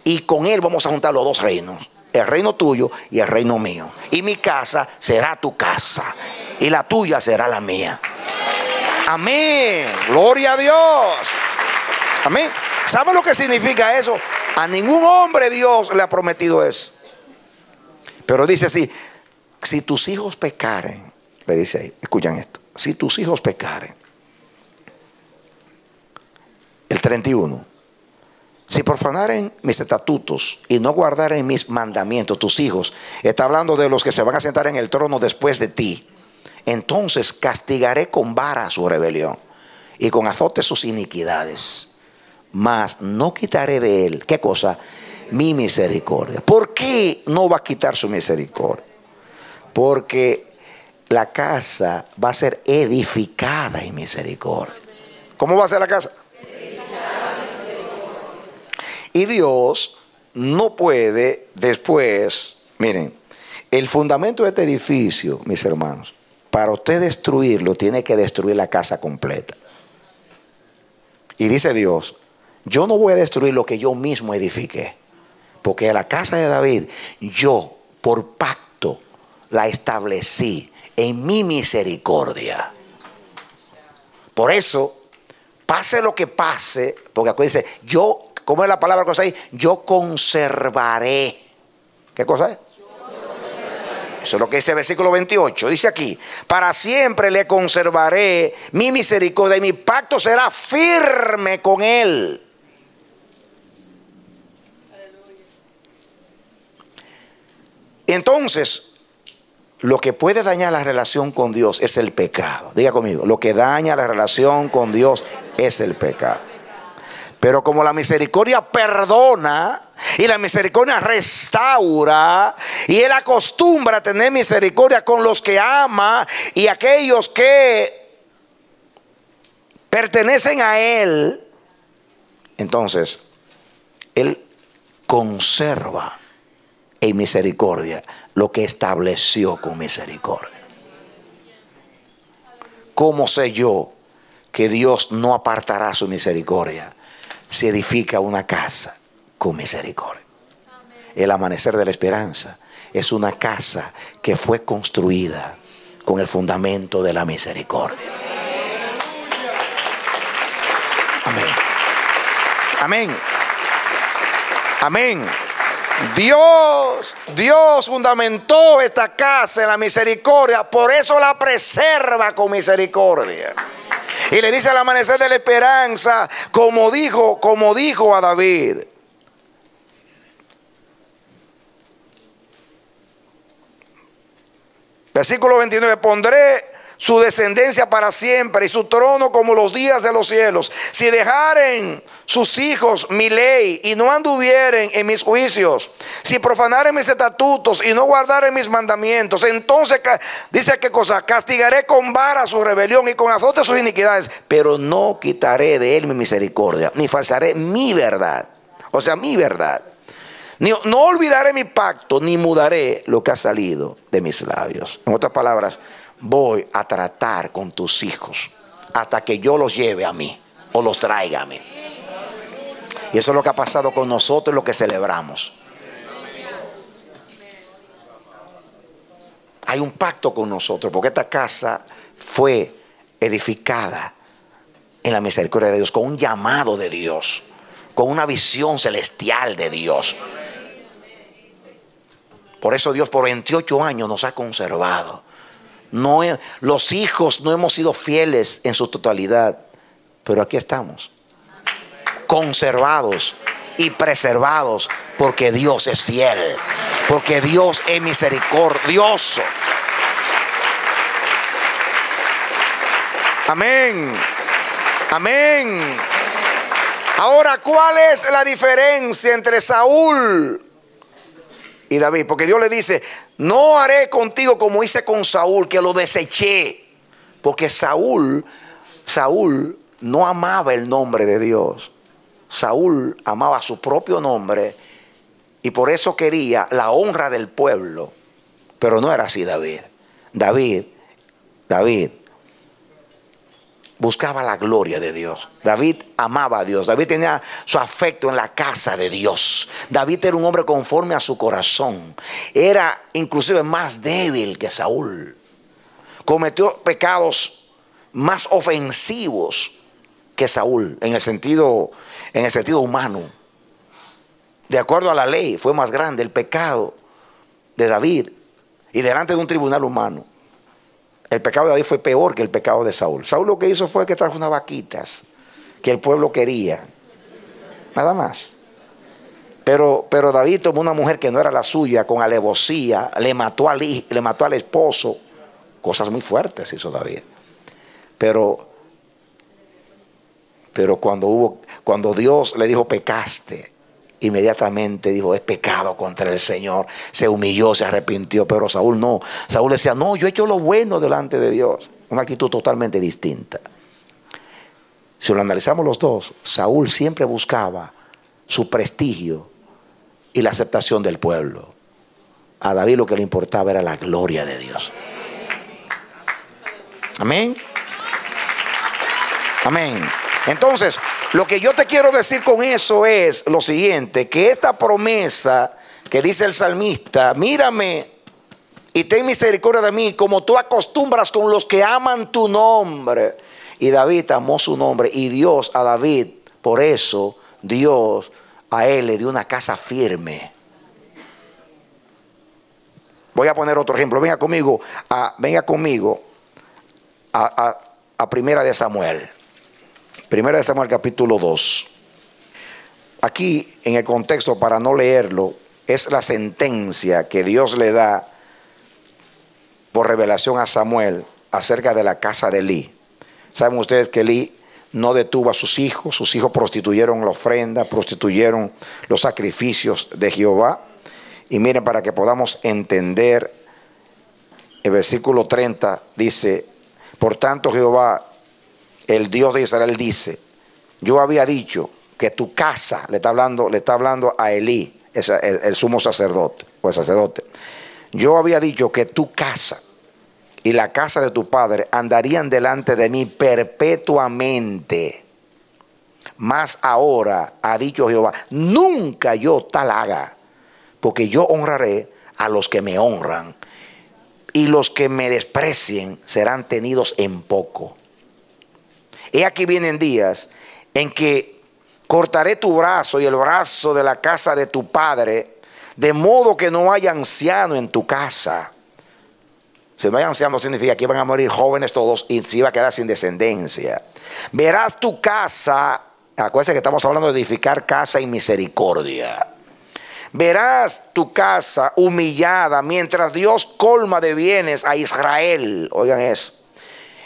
Y con él vamos a juntar los dos reinos. El reino tuyo y el reino mío. Y mi casa será tu casa. Y la tuya será la mía. Amén. Gloria a Dios. Amén. ¿Sabe lo que significa eso? A ningún hombre Dios le ha prometido eso. Pero dice así: si tus hijos pecaren, le dice ahí, escuchan esto: si tus hijos pecaren, el 31, si profanaren mis estatutos y no guardaren mis mandamientos, tus hijos, está hablando de los que se van a sentar en el trono después de ti, entonces castigaré con vara su rebelión y con azote sus iniquidades, mas no quitaré de él, ¿qué cosa? Mi misericordia. ¿Por qué no va a quitar su misericordia? Porque la casa va a ser edificada en misericordia. ¿Cómo va a ser la casa? Y Dios no puede después, miren, el fundamento de este edificio, mis hermanos, para usted destruirlo, tiene que destruir la casa completa. Y dice Dios: yo no voy a destruir lo que yo mismo edifiqué, porque la casa de David, yo por pacto la establecí en mi misericordia. Por eso, pase lo que pase, porque aquí dice: yo, ¿cómo es la palabra que usa ahí? Yo conservaré. ¿Qué cosa es? Eso es lo que dice el versículo 28. Dice aquí: para siempre le conservaré mi misericordia y mi pacto será firme con él. Entonces, lo que puede dañar la relación con Dios es el pecado. Diga conmigo: lo que daña la relación con Dios es el pecado. Pero como la misericordia perdona y la misericordia restaura, y Él acostumbra a tener misericordia con los que ama y aquellos que pertenecen a Él, entonces Él conserva en misericordia lo que estableció con misericordia. ¿Cómo sé yo que Dios no apartará su misericordia si edifica una casa con misericordia? El amanecer de la esperanza es una casa que fue construida con el fundamento de la misericordia. Amén. Amén. Amén. Dios fundamentó esta casa en la misericordia, por eso la preserva con misericordia. Y le dice al amanecer de la esperanza, como dijo a David. Versículo 29, pondré su descendencia para siempre y su trono como los días de los cielos. Si dejaren sus hijos mi ley y no anduvieren en mis juicios, si profanaren mis estatutos y no guardaren mis mandamientos, entonces dice qué cosa, castigaré con vara su rebelión y con azote sus iniquidades, pero no quitaré de él mi misericordia, ni falsaré mi verdad. O sea, mi verdad. No olvidaré mi pacto, ni mudaré lo que ha salido de mis labios. En otras palabras, voy a tratar con tus hijos hasta que yo los lleve a mí o los traiga a mí. Y eso es lo que ha pasado con nosotros, lo que celebramos. Hay un pacto con nosotros, porque esta casa fue edificada en la misericordia de Dios, con un llamado de Dios, con una visión celestial de Dios. Por eso Dios por 28 años nos ha conservado. Los hijos no hemos sido fieles en su totalidad, pero aquí estamos, conservados y preservados, porque Dios es fiel, porque Dios es misericordioso. Amén. Amén. Ahora, ¿cuál es la diferencia entre Saúl y David? Porque Dios le dice, no haré contigo como hice con Saúl, que lo deseché. Porque Saúl no amaba el nombre de Dios. Saúl amaba su propio nombre y por eso quería la honra del pueblo. Pero no era así David. David buscaba la gloria de Dios. David amaba a Dios. David tenía su afecto en la casa de Dios. David era un hombre conforme a su corazón. Era inclusive más débil que Saúl. Cometió pecados más ofensivos que Saúl en el sentido humano. De acuerdo a la ley, fue más grande el pecado de David y delante de un tribunal humano. El pecado de David fue peor que el pecado de Saúl. Saúl lo que hizo fue que trajo unas vaquitas que el pueblo quería, nada más. Pero David tomó una mujer que no era la suya con alevosía, le mató al esposo. Cosas muy fuertes hizo David. Pero cuando Dios le dijo pecaste, inmediatamente dijo es pecado contra el Señor. Se humilló, se arrepintió. Pero Saúl no. Saúl decía no, yo he hecho lo bueno delante de Dios. Una actitud totalmente distinta. Si lo analizamos los dos, Saúl siempre buscaba su prestigio y la aceptación del pueblo. A David lo que le importaba era la gloria de Dios. Amén. Amén. Entonces, lo que yo te quiero decir con eso es lo siguiente, que esta promesa que dice el salmista, mírame y ten misericordia de mí como tú acostumbras con los que aman tu nombre. Y David amó su nombre y Dios a David, por eso Dios a él le dio una casa firme. Voy a poner otro ejemplo, venga conmigo a Primera de Samuel. Primera de Samuel capítulo 2. Aquí en el contexto, para no leerlo, es la sentencia que Dios le da por revelación a Samuel acerca de la casa de Elí. Saben ustedes que Elí no detuvo a sus hijos prostituyeron la ofrenda, prostituyeron los sacrificios de Jehová. Y miren, para que podamos entender, el versículo 30 dice, por tanto Jehová, el Dios de Israel dice, yo había dicho que tu casa, le está hablando a Elí, el sumo sacerdote o el sacerdote. Yo había dicho que tu casa y la casa de tu padre andarían delante de mí perpetuamente. Mas ahora ha dicho Jehová, nunca yo tal haga, porque yo honraré a los que me honran, y los que me desprecien serán tenidos en poco. He aquí vienen días en que cortaré tu brazo y el brazo de la casa de tu padre, de modo que no haya anciano en tu casa. Si no hay ancianos significa que iban a morir jóvenes todos y se iba a quedar sin descendencia. Verás tu casa, acuérdense que estamos hablando de edificar casa y misericordia. Verás tu casa humillada mientras Dios colma de bienes a Israel. Oigan eso.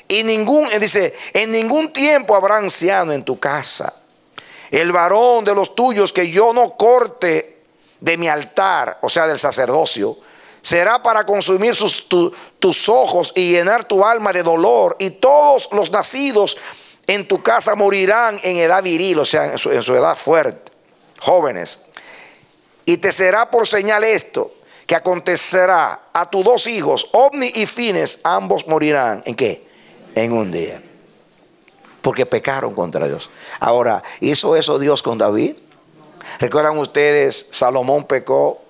Y dice, en ningún tiempo habrá anciano en tu casa. El varón de los tuyos que yo no corte de mi altar, o sea, del sacerdocio, será para consumir tus ojos y llenar tu alma de dolor. Y todos los nacidos en tu casa morirán en edad viril, o sea, en su edad fuerte, jóvenes. Y te será por señal esto, que acontecerá a tus dos hijos, Ofni y Fines, ambos morirán. ¿En qué? En un día. Porque pecaron contra Dios. Ahora, ¿hizo eso Dios con David? ¿Recuerdan ustedes? Salomón pecó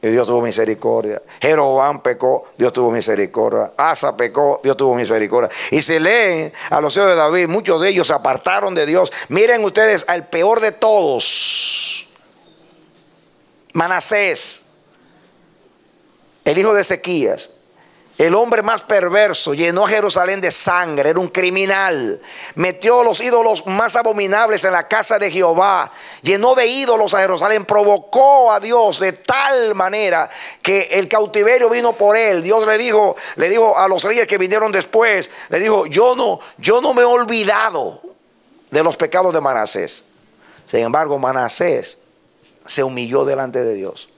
y Dios tuvo misericordia. Jeroboam pecó, Dios tuvo misericordia. Asa pecó, Dios tuvo misericordia. Y se leen a los hijos de David, muchos de ellos se apartaron de Dios. Miren ustedes al peor de todos, Manasés, el hijo de Ezequías, el hombre más perverso, llenó a Jerusalén de sangre, era un criminal, metió los ídolos más abominables en la casa de Jehová, llenó de ídolos a Jerusalén, provocó a Dios de tal manera que el cautiverio vino por él. Dios le dijo a los reyes que vinieron después, le dijo, yo no me he olvidado de los pecados de Manasés. Sin embargo, Manasés se humilló delante de Dios.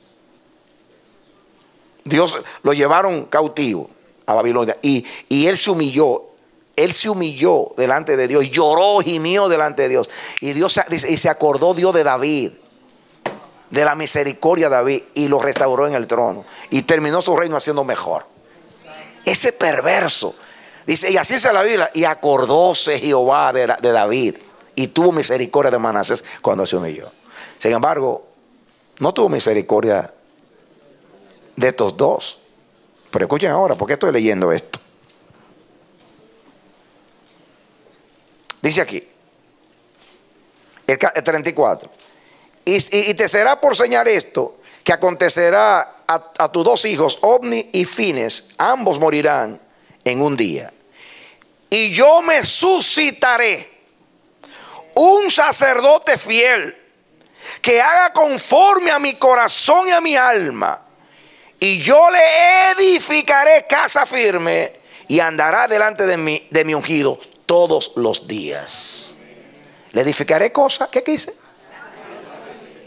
Dios lo llevaron cautivo a Babilonia y él se humilló delante de Dios, lloró, gimió delante de Dios. Y Dios y se acordó Dios de David, de la misericordia de David, y lo restauró en el trono y terminó su reino haciendo mejor. Ese perverso, dice, y así dice la Biblia, y acordóse Jehová de David y tuvo misericordia de Manasés cuando se humilló. Sin embargo, no tuvo misericordia de estos dos. Pero escuchen ahora, ¿por qué estoy leyendo esto? Dice aquí, el 34. Y te será por señal esto, que acontecerá a tus dos hijos, Ofni y Fines, ambos morirán en un día. Y yo me suscitaré un sacerdote fiel, que haga conforme a mi corazón y a mi alma. Y yo le edificaré casa firme y andará delante de mi ungido todos los días. Le edificaré cosa, ¿qué dice?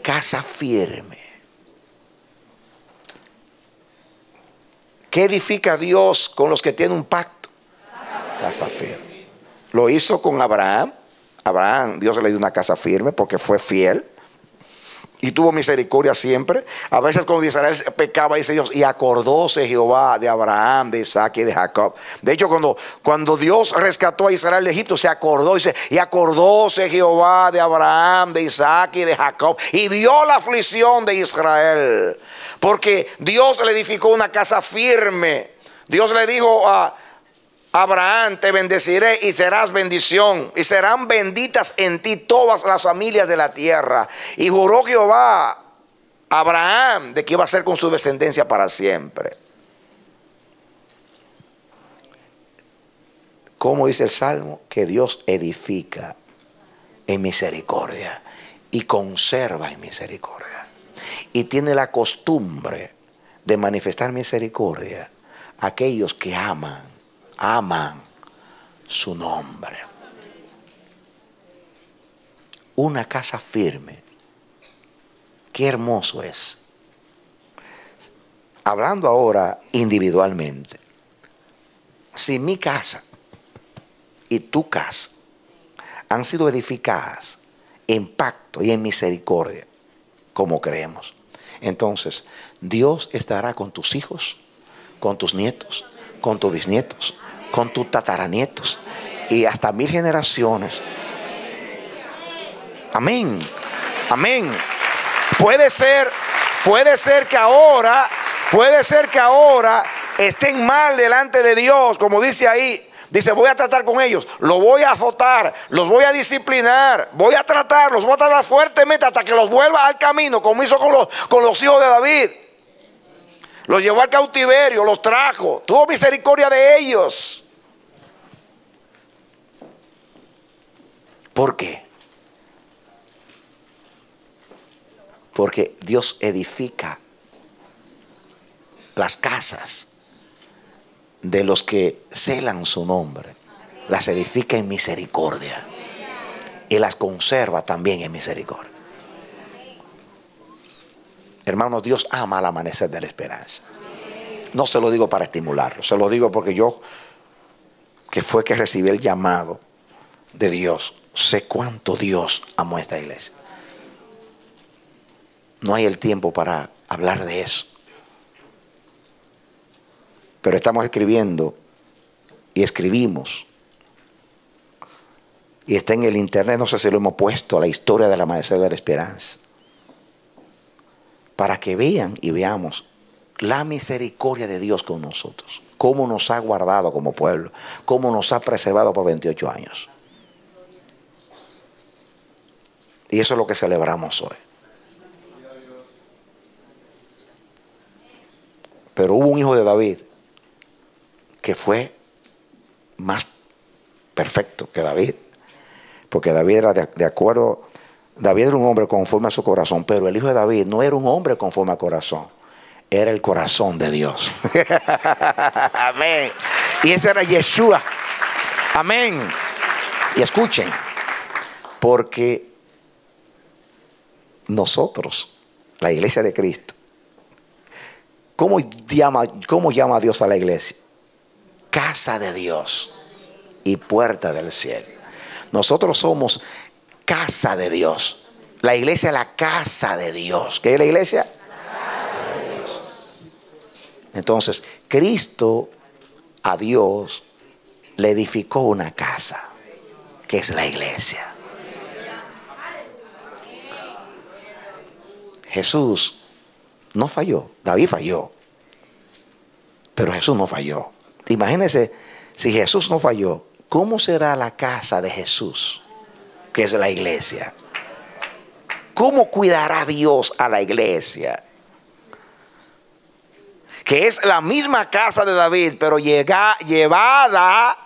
Casa firme. ¿Qué edifica Dios con los que tienen un pacto? Casa firme. Lo hizo con Abraham. Abraham, Dios le dio una casa firme porque fue fiel y tuvo misericordia siempre. A veces cuando Israel pecaba, dice Dios, y acordóse Jehová de Abraham, de Isaac y de Jacob. De hecho, cuando Dios rescató a Israel de Egipto, se acordó, dice, y acordóse Jehová de Abraham, de Isaac y de Jacob, y vio la aflicción de Israel, porque Dios le edificó una casa firme. Dios le dijo a Abraham, te bendeciré y serás bendición, y serán benditas en ti todas las familias de la tierra. Y juró Jehová a Abraham de que iba a ser con su descendencia para siempre. ¿Cómo dice el Salmo? Que Dios edifica en misericordia y conserva en misericordia, y tiene la costumbre de manifestar misericordia a aquellos que aman su nombre. Una casa firme. Qué hermoso es. Hablando ahora individualmente, si mi casa y tu casa han sido edificadas en pacto y en misericordia, como creemos. Entonces, Dios estará con tus hijos, con tus nietos, con tus bisnietos, con tus tataranietos y hasta 1000 generaciones. Amén. Amén. Puede ser que ahora estén mal delante de Dios, como dice ahí. Dice, voy a tratar con ellos, los voy a azotar, los voy a disciplinar, voy a tratarlos, voy a tratar fuertemente hasta que los vuelva al camino, como hizo con los hijos de David. Los llevó al cautiverio, los trajo, tuvo misericordia de ellos. ¿Por qué? Porque Dios edifica las casas de los que celan su nombre. Las edifica en misericordia y las conserva también en misericordia. Hermanos, Dios ama al amanecer de la esperanza. No se lo digo para estimularlo, se lo digo porque yo, que fue que recibí el llamado de Dios, sé cuánto Dios amó a esta iglesia. No hay el tiempo para hablar de eso. Pero estamos escribiendo y escribimos. Y está en el internet, no sé si lo hemos puesto, la historia del amanecer de la esperanza. Para que vean y veamos la misericordia de Dios con nosotros. Cómo nos ha guardado como pueblo. Cómo nos ha preservado por 28 años. Y eso es lo que celebramos hoy. Pero hubo un hijo de David que fue más perfecto que David. Porque David era de acuerdo, David era un hombre conforme a su corazón, pero el hijo de David no era un hombre conforme al corazón, era el corazón de Dios. Amén. Y ese era Yeshua. Amén. Y escuchen, porque nosotros, la iglesia de Cristo, ¿cómo llama a Dios a la iglesia? Casa de Dios y puerta del cielo. Nosotros somos casa de Dios. La iglesia es la casa de Dios. ¿Qué es la iglesia? Casa de Dios. Entonces, Cristo a Dios le edificó una casa, que es la iglesia. Jesús no falló. David falló, pero Jesús no falló. Imagínense, si Jesús no falló, ¿cómo será la casa de Jesús, que es la iglesia? ¿Cómo cuidará Dios a la iglesia? Que es la misma casa de David, pero llevada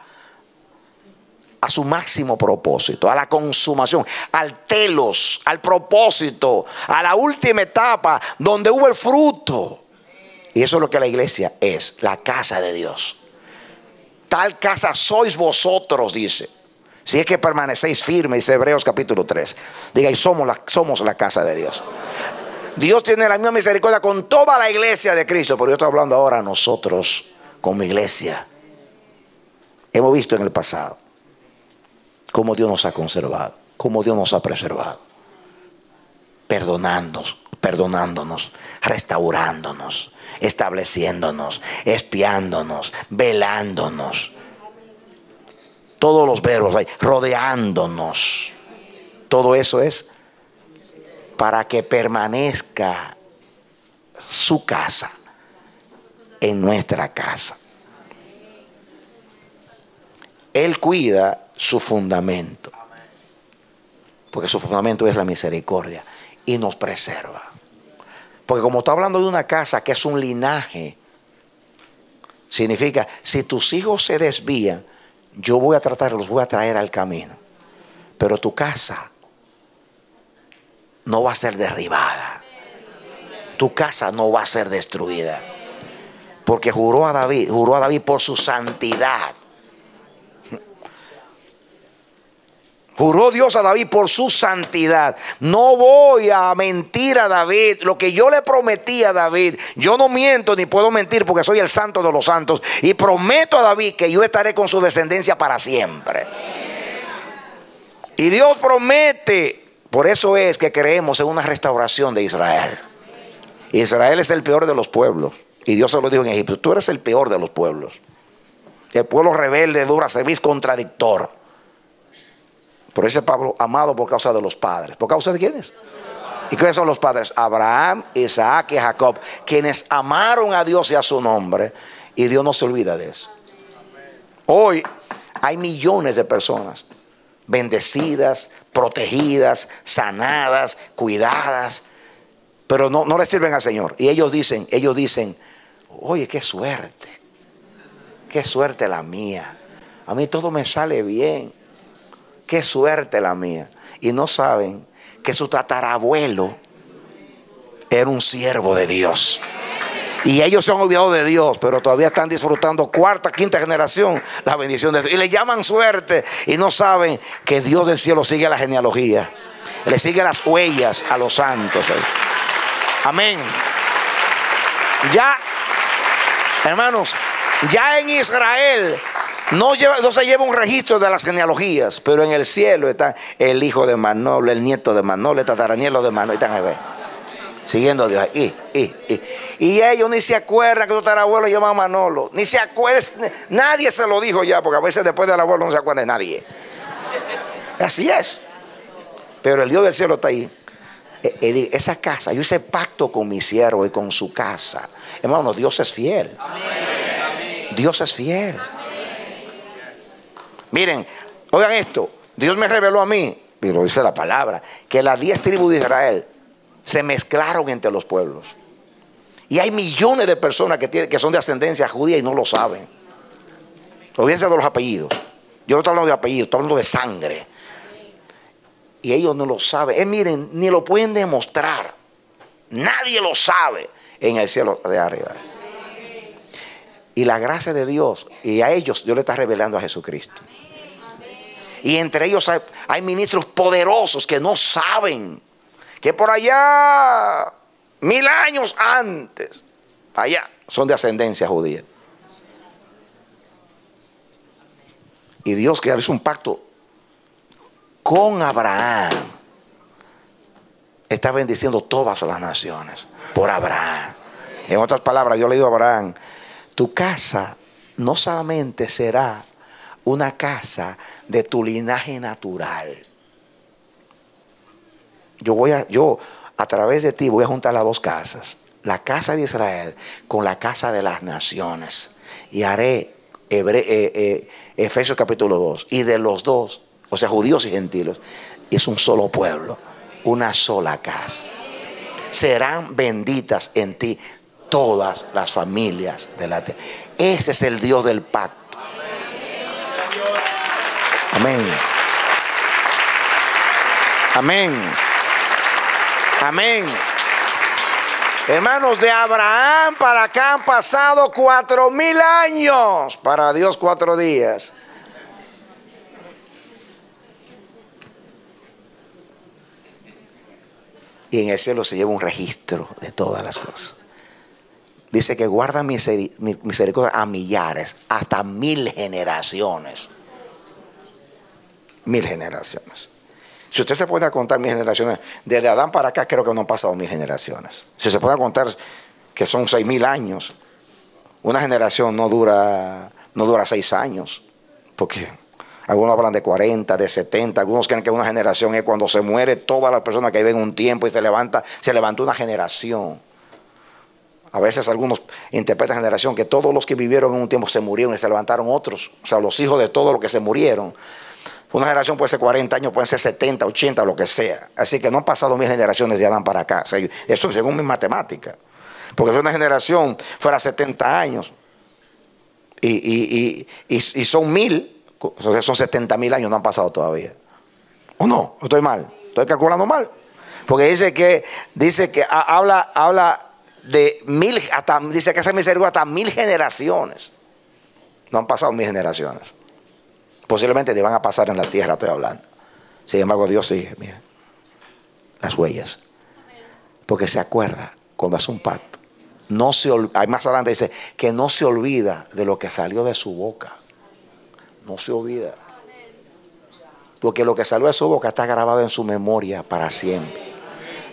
a su máximo propósito, a la consumación, al telos, al propósito, a la última etapa donde hubo el fruto. Y eso es lo que la iglesia es, la casa de Dios. Tal casa sois vosotros, dice. Si es que permanecéis firmes, dice Hebreos capítulo 3. Diga, y somos la casa de Dios. Dios tiene la misma misericordia con toda la iglesia de Cristo. Pero yo estoy hablando ahora a nosotros, como iglesia. Hemos visto en el pasado cómo Dios nos ha conservado, cómo Dios nos ha preservado. Perdonándonos, restaurándonos, estableciéndonos, espiándonos, velándonos. Todos los verbos ahí, rodeándonos. Todo eso es para que permanezca su casa en nuestra casa. Él cuida su fundamento, porque su fundamento es la misericordia, y nos preserva. Porque como está hablando de una casa que es un linaje, significa, si tus hijos se desvían, yo voy a los voy a traer al camino. Pero tu casa no va a ser derribada. Tu casa no va a ser destruida. Porque juró a David por su santidad. Juró Dios a David por su santidad. No voy a mentir a David. Lo que yo le prometí a David, yo no miento ni puedo mentir, porque soy el santo de los santos. Y prometo a David que yo estaré con su descendencia para siempre. Y Dios promete Por eso es que creemos en una restauración de Israel. Israel es el peor de los pueblos. Y Dios se lo dijo en Egipto: tú eres el peor de los pueblos. El pueblo rebelde, dura servir, contradictor. Por ese Pablo, amado por causa de los padres. ¿Por causa de quiénes? ¿Y quiénes son los padres? Abraham, Isaac y Jacob, quienes amaron a Dios y a su nombre. Y Dios no se olvida de eso. Hoy hay millones de personas bendecidas, protegidas, sanadas, cuidadas, pero no le sirven al Señor. Y ellos dicen, oye, qué suerte la mía. A mí todo me sale bien. Qué suerte la mía. Y no saben que su tatarabuelo era un siervo de Dios. Y ellos se han olvidado de Dios, pero todavía están disfrutando cuarta, quinta generación la bendición de Dios. Y le llaman suerte y no saben que Dios del cielo sigue la genealogía. Le sigue las huellas a los santos. Amén. Ya, hermanos, ya en Israel no se lleva un registro de las genealogías, pero en el cielo está el hijo de Manolo, el nieto de Manolo, el tataranielo de Manolo. Están ahí, siguiendo a Dios. Y ellos ni se acuerdan que su tatarabuelo llamaba Manolo. Ni se acuerdan. Nadie se lo dijo ya, porque a veces después del abuelo no se acuerda de nadie. Así es. Pero el Dios del cielo está ahí. Esa casa, yo hice pacto con mi siervo y con su casa. Hermano, Dios es fiel. Dios es fiel. Miren, oigan esto. Dios me reveló a mí, y lo dice la palabra, que las 10 tribus de Israel se mezclaron entre los pueblos. Y hay millones de personas que son de ascendencia judía y no lo saben. Olvídense de los apellidos. Yo no estoy hablando de apellidos, estoy hablando de sangre. Y ellos no lo saben. Miren, ni lo pueden demostrar. Nadie lo sabe en el cielo de arriba. Y la gracia de Dios, y a ellos Dios le está revelando a Jesucristo. Y entre ellos hay ministros poderosos que no saben que por allá 1000 años antes, allá son de ascendencia judía. Y Dios, que hizo un pacto con Abraham, está bendiciendo todas las naciones por Abraham. En otras palabras, yo le digo a Abraham: tu casa no solamente será una casa de tu linaje natural. Yo a través de ti voy a juntar las dos casas, la casa de Israel con la casa de las naciones, y haré Efesios capítulo 2, y de los dos, o sea, judíos y gentiles, es un solo pueblo, una sola casa. Serán benditas en ti todas las familias de la tierra. Ese es el Dios del pacto. Amén. Amén. Amén. Hermanos, de Abraham para acá han pasado 4000 años. Para Dios 4 días. Y en el cielo se lleva un registro de todas las cosas. Dice que guarda misericordia a millares, hasta 1000 generaciones. 1000 generaciones. Si usted se puede contar 1000 generaciones, desde Adán para acá creo que no han pasado 1000 generaciones. Si se puede contar que son 6000 años, una generación no dura 6 años. Porque algunos hablan de 40, de 70, algunos creen que una generación es cuando se muere todas las personas que viven un tiempo y se levanta una generación. A veces algunos interpretan generación que todos los que vivieron en un tiempo se murieron y se levantaron otros. O sea, los hijos de todos los que se murieron. Una generación puede ser 40 años, pueden ser 70, 80, lo que sea. Así que no han pasado 1000 generaciones de Adán para acá. O sea, eso según mi matemática. Porque si una generación fuera 70 años y son 1000, o sea, son 70.000 años, no han pasado todavía. ¿O no? ¿Estoy mal? ¿Estoy calculando mal? Porque dice que habla de 1000, dice que hace misericordia hasta 1000 generaciones. No han pasado 1000 generaciones. Posiblemente te van a pasar en la tierra, estoy hablando. Sin embargo, Dios sigue, mira, las huellas. Porque se acuerda cuando hace un pacto. Más adelante dice que no se olvida de lo que salió de su boca. No se olvida. Porque lo que salió de su boca está grabado en su memoria para siempre.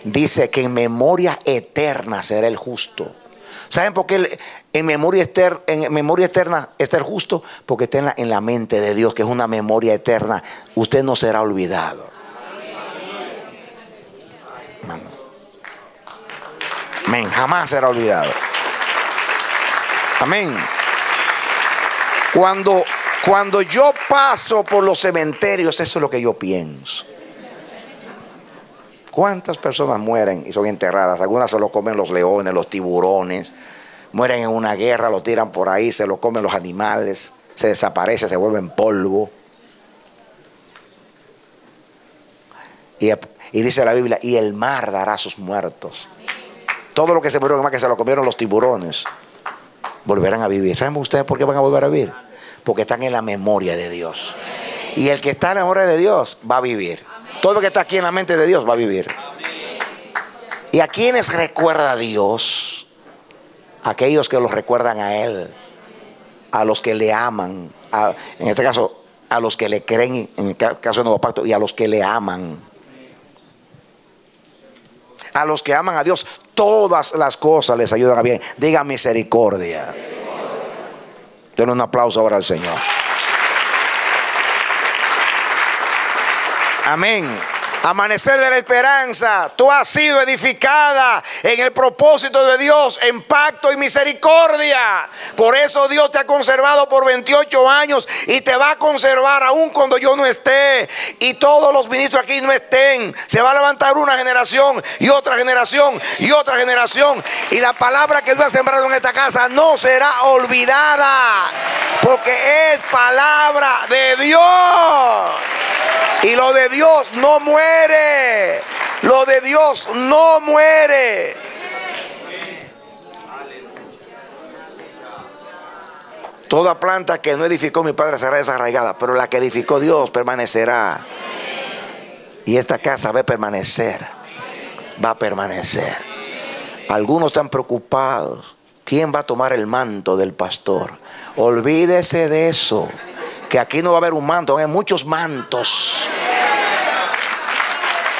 Dice que en memoria eterna será el justo. ¿Saben por qué en memoria eterna está el justo? Porque está en la mente de Dios, que es una memoria eterna. Usted no será olvidado. Amén. Jamás será olvidado. Amén. Cuando yo paso por los cementerios, eso es lo que yo pienso. ¿Cuántas personas mueren y son enterradas? Algunas se lo comen los leones, los tiburones. Mueren en una guerra, lo tiran por ahí, se lo comen los animales. Se desaparece, se vuelve en polvo. Y dice la Biblia, y el mar dará a sus muertos. Todo lo que se murió, más que se lo comieron los tiburones, volverán a vivir. ¿Saben ustedes por qué van a volver a vivir? Porque están en la memoria de Dios. Y el que está en la memoria de Dios va a vivir. Todo lo que está aquí en la mente de Dios va a vivir. ¿Y a quiénes recuerda Dios? Aquellos que los recuerdan a Él, a los que le aman, en este caso a los que le creen, en el caso del Nuevo Pacto, y a los que le aman. A los que aman a Dios, todas las cosas les ayudan a bien. Diga misericordia. Denle un aplauso ahora al Señor. Amén. Amanecer de la esperanza. Tú has sido edificada en el propósito de Dios, en pacto y misericordia. Por eso Dios te ha conservado por 28 años y te va a conservar aún cuando yo no esté y todos los ministros aquí no estén. Se va a levantar una generación y otra generación y otra generación, y la palabra que Dios ha sembrado en esta casa no será olvidada, porque es palabra de Dios. Y lo de Dios no muere. Lo de Dios no muere. Toda planta que no edificó mi Padre será desarraigada, pero la que edificó Dios permanecerá. Y esta casa va a permanecer. Va a permanecer. Algunos están preocupados. ¿Quién va a tomar el manto del pastor? Olvídese de eso. Que aquí no va a haber un manto, hay muchos mantos.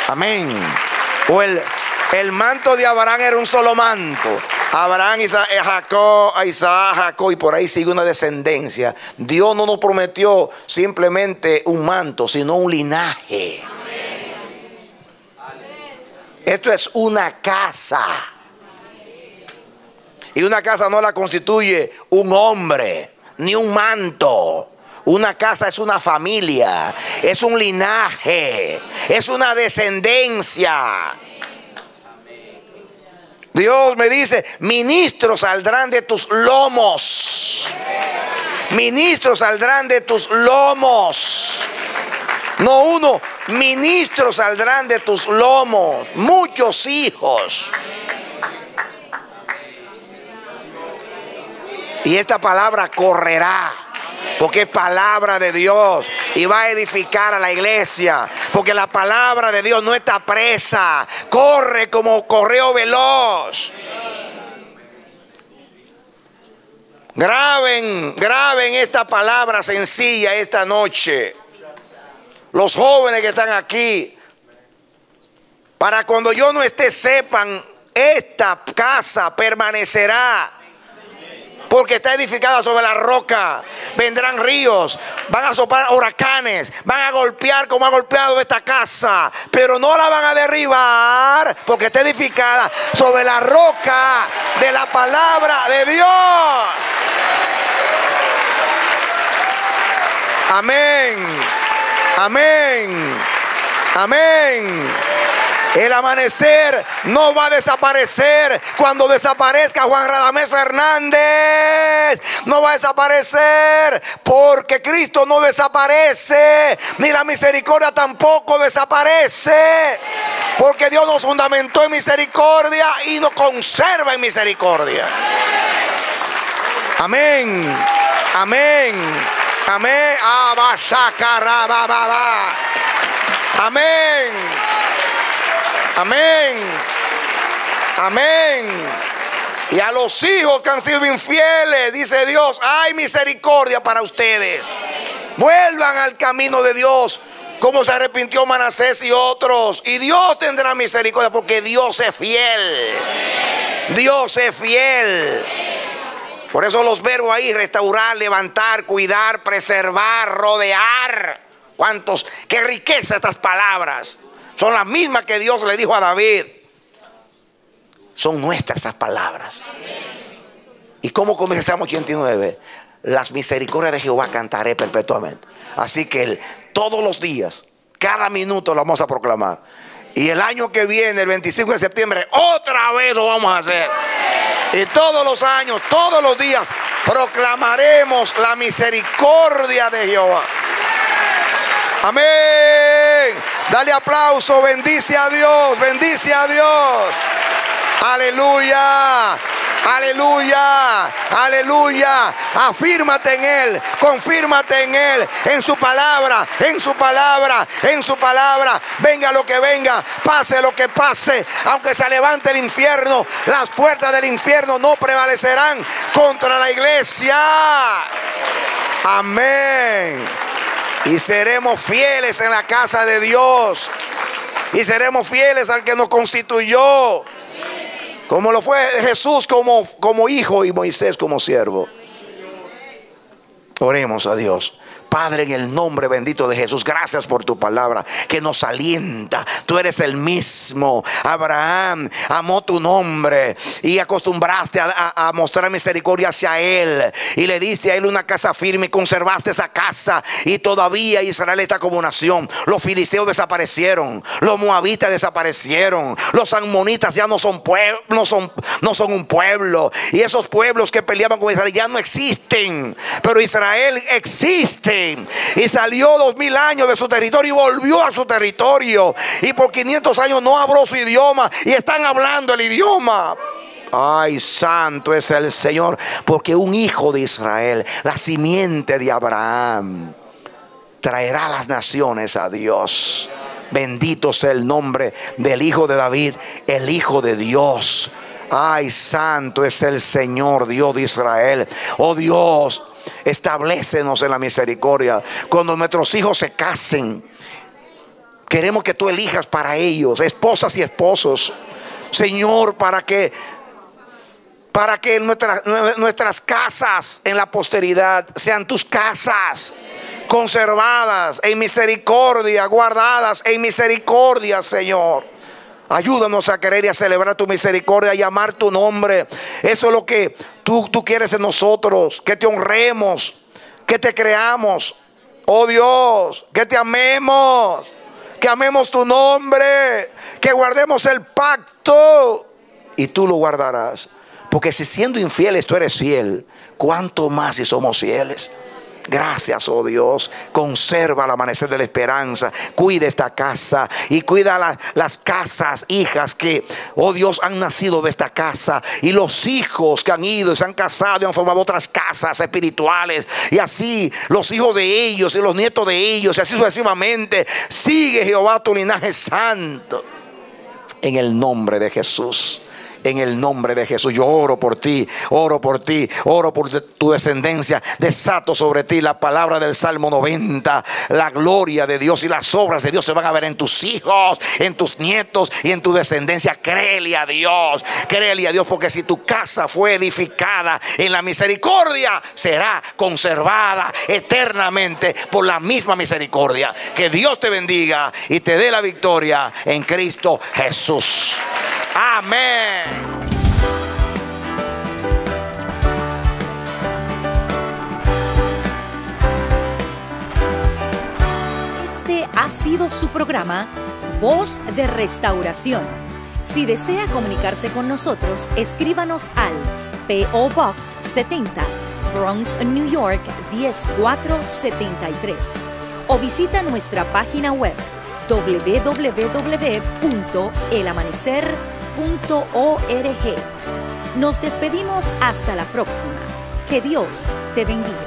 Amén. O el manto de Abraham era un solo manto. Abraham, Isaac, Jacob, y por ahí sigue una descendencia. Dios no nos prometió simplemente un manto, sino un linaje. Esto es una casa. Y una casa no la constituye un hombre, ni un manto. Una casa es una familia, es un linaje, es una descendencia. Dios me dice, ministros saldrán de tus lomos. Ministros saldrán de tus lomos. No uno, ministros saldrán de tus lomos. Muchos hijos. Y esta palabra correrá. Porque es palabra de Dios y va a edificar a la iglesia. Porque la palabra de Dios no está presa, corre como correo veloz. Graben esta palabra sencilla esta noche. Los jóvenes que están aquí, para cuando yo no esté, sepan, esta casa permanecerá. Porque está edificada sobre la roca. Vendrán ríos, van a soplar huracanes, van a golpear como ha golpeado esta casa, pero no la van a derribar, porque está edificada sobre la roca de la palabra de Dios. Amén. Amén. Amén. El amanecer no va a desaparecer. Cuando desaparezca Juan Radamés Fernández, no va a desaparecer, porque Cristo no desaparece, ni la misericordia tampoco desaparece, porque Dios nos fundamentó en misericordia y nos conserva en misericordia. Amén. Amén. Amén. Amén. Amén. Amén. Y a los hijos que han sido infieles, dice Dios, hay misericordia para ustedes. Vuelvan al camino de Dios. como se arrepintió Manasés y otros. Y Dios tendrá misericordia, porque Dios es fiel. Dios es fiel. Por eso los verbos ahí: restaurar, levantar, cuidar, preservar, rodear. ¿Cuántos? Qué riqueza estas palabras. Son las mismas que Dios le dijo a David. Son nuestras esas palabras. ¿Y cómo comienza Salmo 89? Las misericordias de Jehová cantaré perpetuamente. Así que todos los días, cada minuto lo vamos a proclamar. Y el año que viene, el 25 de septiembre, otra vez lo vamos a hacer. Y todos los años, todos los días, proclamaremos la misericordia de Jehová. Amén. Dale aplauso, bendice a Dios, bendice a Dios. Aleluya. Aleluya, aleluya. Afírmate en Él, confírmate en Él, en su palabra, en su palabra, en su palabra. Venga lo que venga, pase lo que pase, aunque se levante el infierno, las puertas del infierno no prevalecerán contra la iglesia. Amén. Y seremos fieles en la casa de Dios, y seremos fieles al que nos constituyó. Como lo fue Jesús como hijo y Moisés como siervo. Oremos a Dios. Padre, en el nombre bendito de Jesús, gracias por tu palabra que nos alienta. Tú eres el mismo. Abraham amó tu nombre y acostumbraste a mostrar misericordia hacia él, y le diste a él una casa firme y conservaste esa casa. Y todavía Israel está como nación. Los filisteos desaparecieron, los moabitas desaparecieron, los amonitas ya no son un pueblo, y esos pueblos que peleaban con Israel ya no existen. Pero Israel existe. Y salió 2000 años de su territorio y volvió a su territorio. Y por 500 años no habló su idioma, y están hablando el idioma. Ay, santo es el Señor, porque un hijo de Israel, la simiente de Abraham, traerá a las naciones a Dios. Bendito sea el nombre del Hijo de David, el Hijo de Dios. Ay, santo es el Señor, Dios de Israel. Oh Dios, establécenos en la misericordia. Cuando nuestros hijos se casen, queremos que tú elijas para ellos esposas y esposos, Señor, para que nuestras casas en la posteridad sean tus casas, conservadas en misericordia, guardadas en misericordia, Señor. Ayúdanos a querer y a celebrar tu misericordia, a llamar tu nombre. Eso es lo que tú quieres de nosotros, que te honremos, que te creamos. Oh Dios, que te amemos, que amemos tu nombre, que guardemos el pacto, y tú lo guardarás. Porque si siendo infieles tú eres fiel, ¿cuánto más si somos fieles? Gracias, oh Dios. Conserva el amanecer de la esperanza. Cuida esta casa y cuida las casas, hijas que, oh Dios, han nacido de esta casa, y los hijos que han ido y se han casado y han formado otras casas espirituales, y así los hijos de ellos y los nietos de ellos, y así sucesivamente. Sigue, Jehová, tu linaje santo. En el nombre de Jesús. En el nombre de Jesús, yo oro por ti, oro por ti, oro por tu descendencia. Desato sobre ti la palabra del Salmo 90. La gloria de Dios y las obras de Dios se van a ver en tus hijos, en tus nietos y en tu descendencia. Créele a Dios, porque si tu casa fue edificada en la misericordia, será conservada eternamente por la misma misericordia. Que Dios te bendiga y te dé la victoria en Cristo Jesús. Amén. Este ha sido su programa Voz de Restauración. Si desea comunicarse con nosotros, escríbanos al P.O. Box 70, Bronx, New York 10473, o visita nuestra página web www.elamanecer.org. Nos despedimos hasta la próxima. Que Dios te bendiga.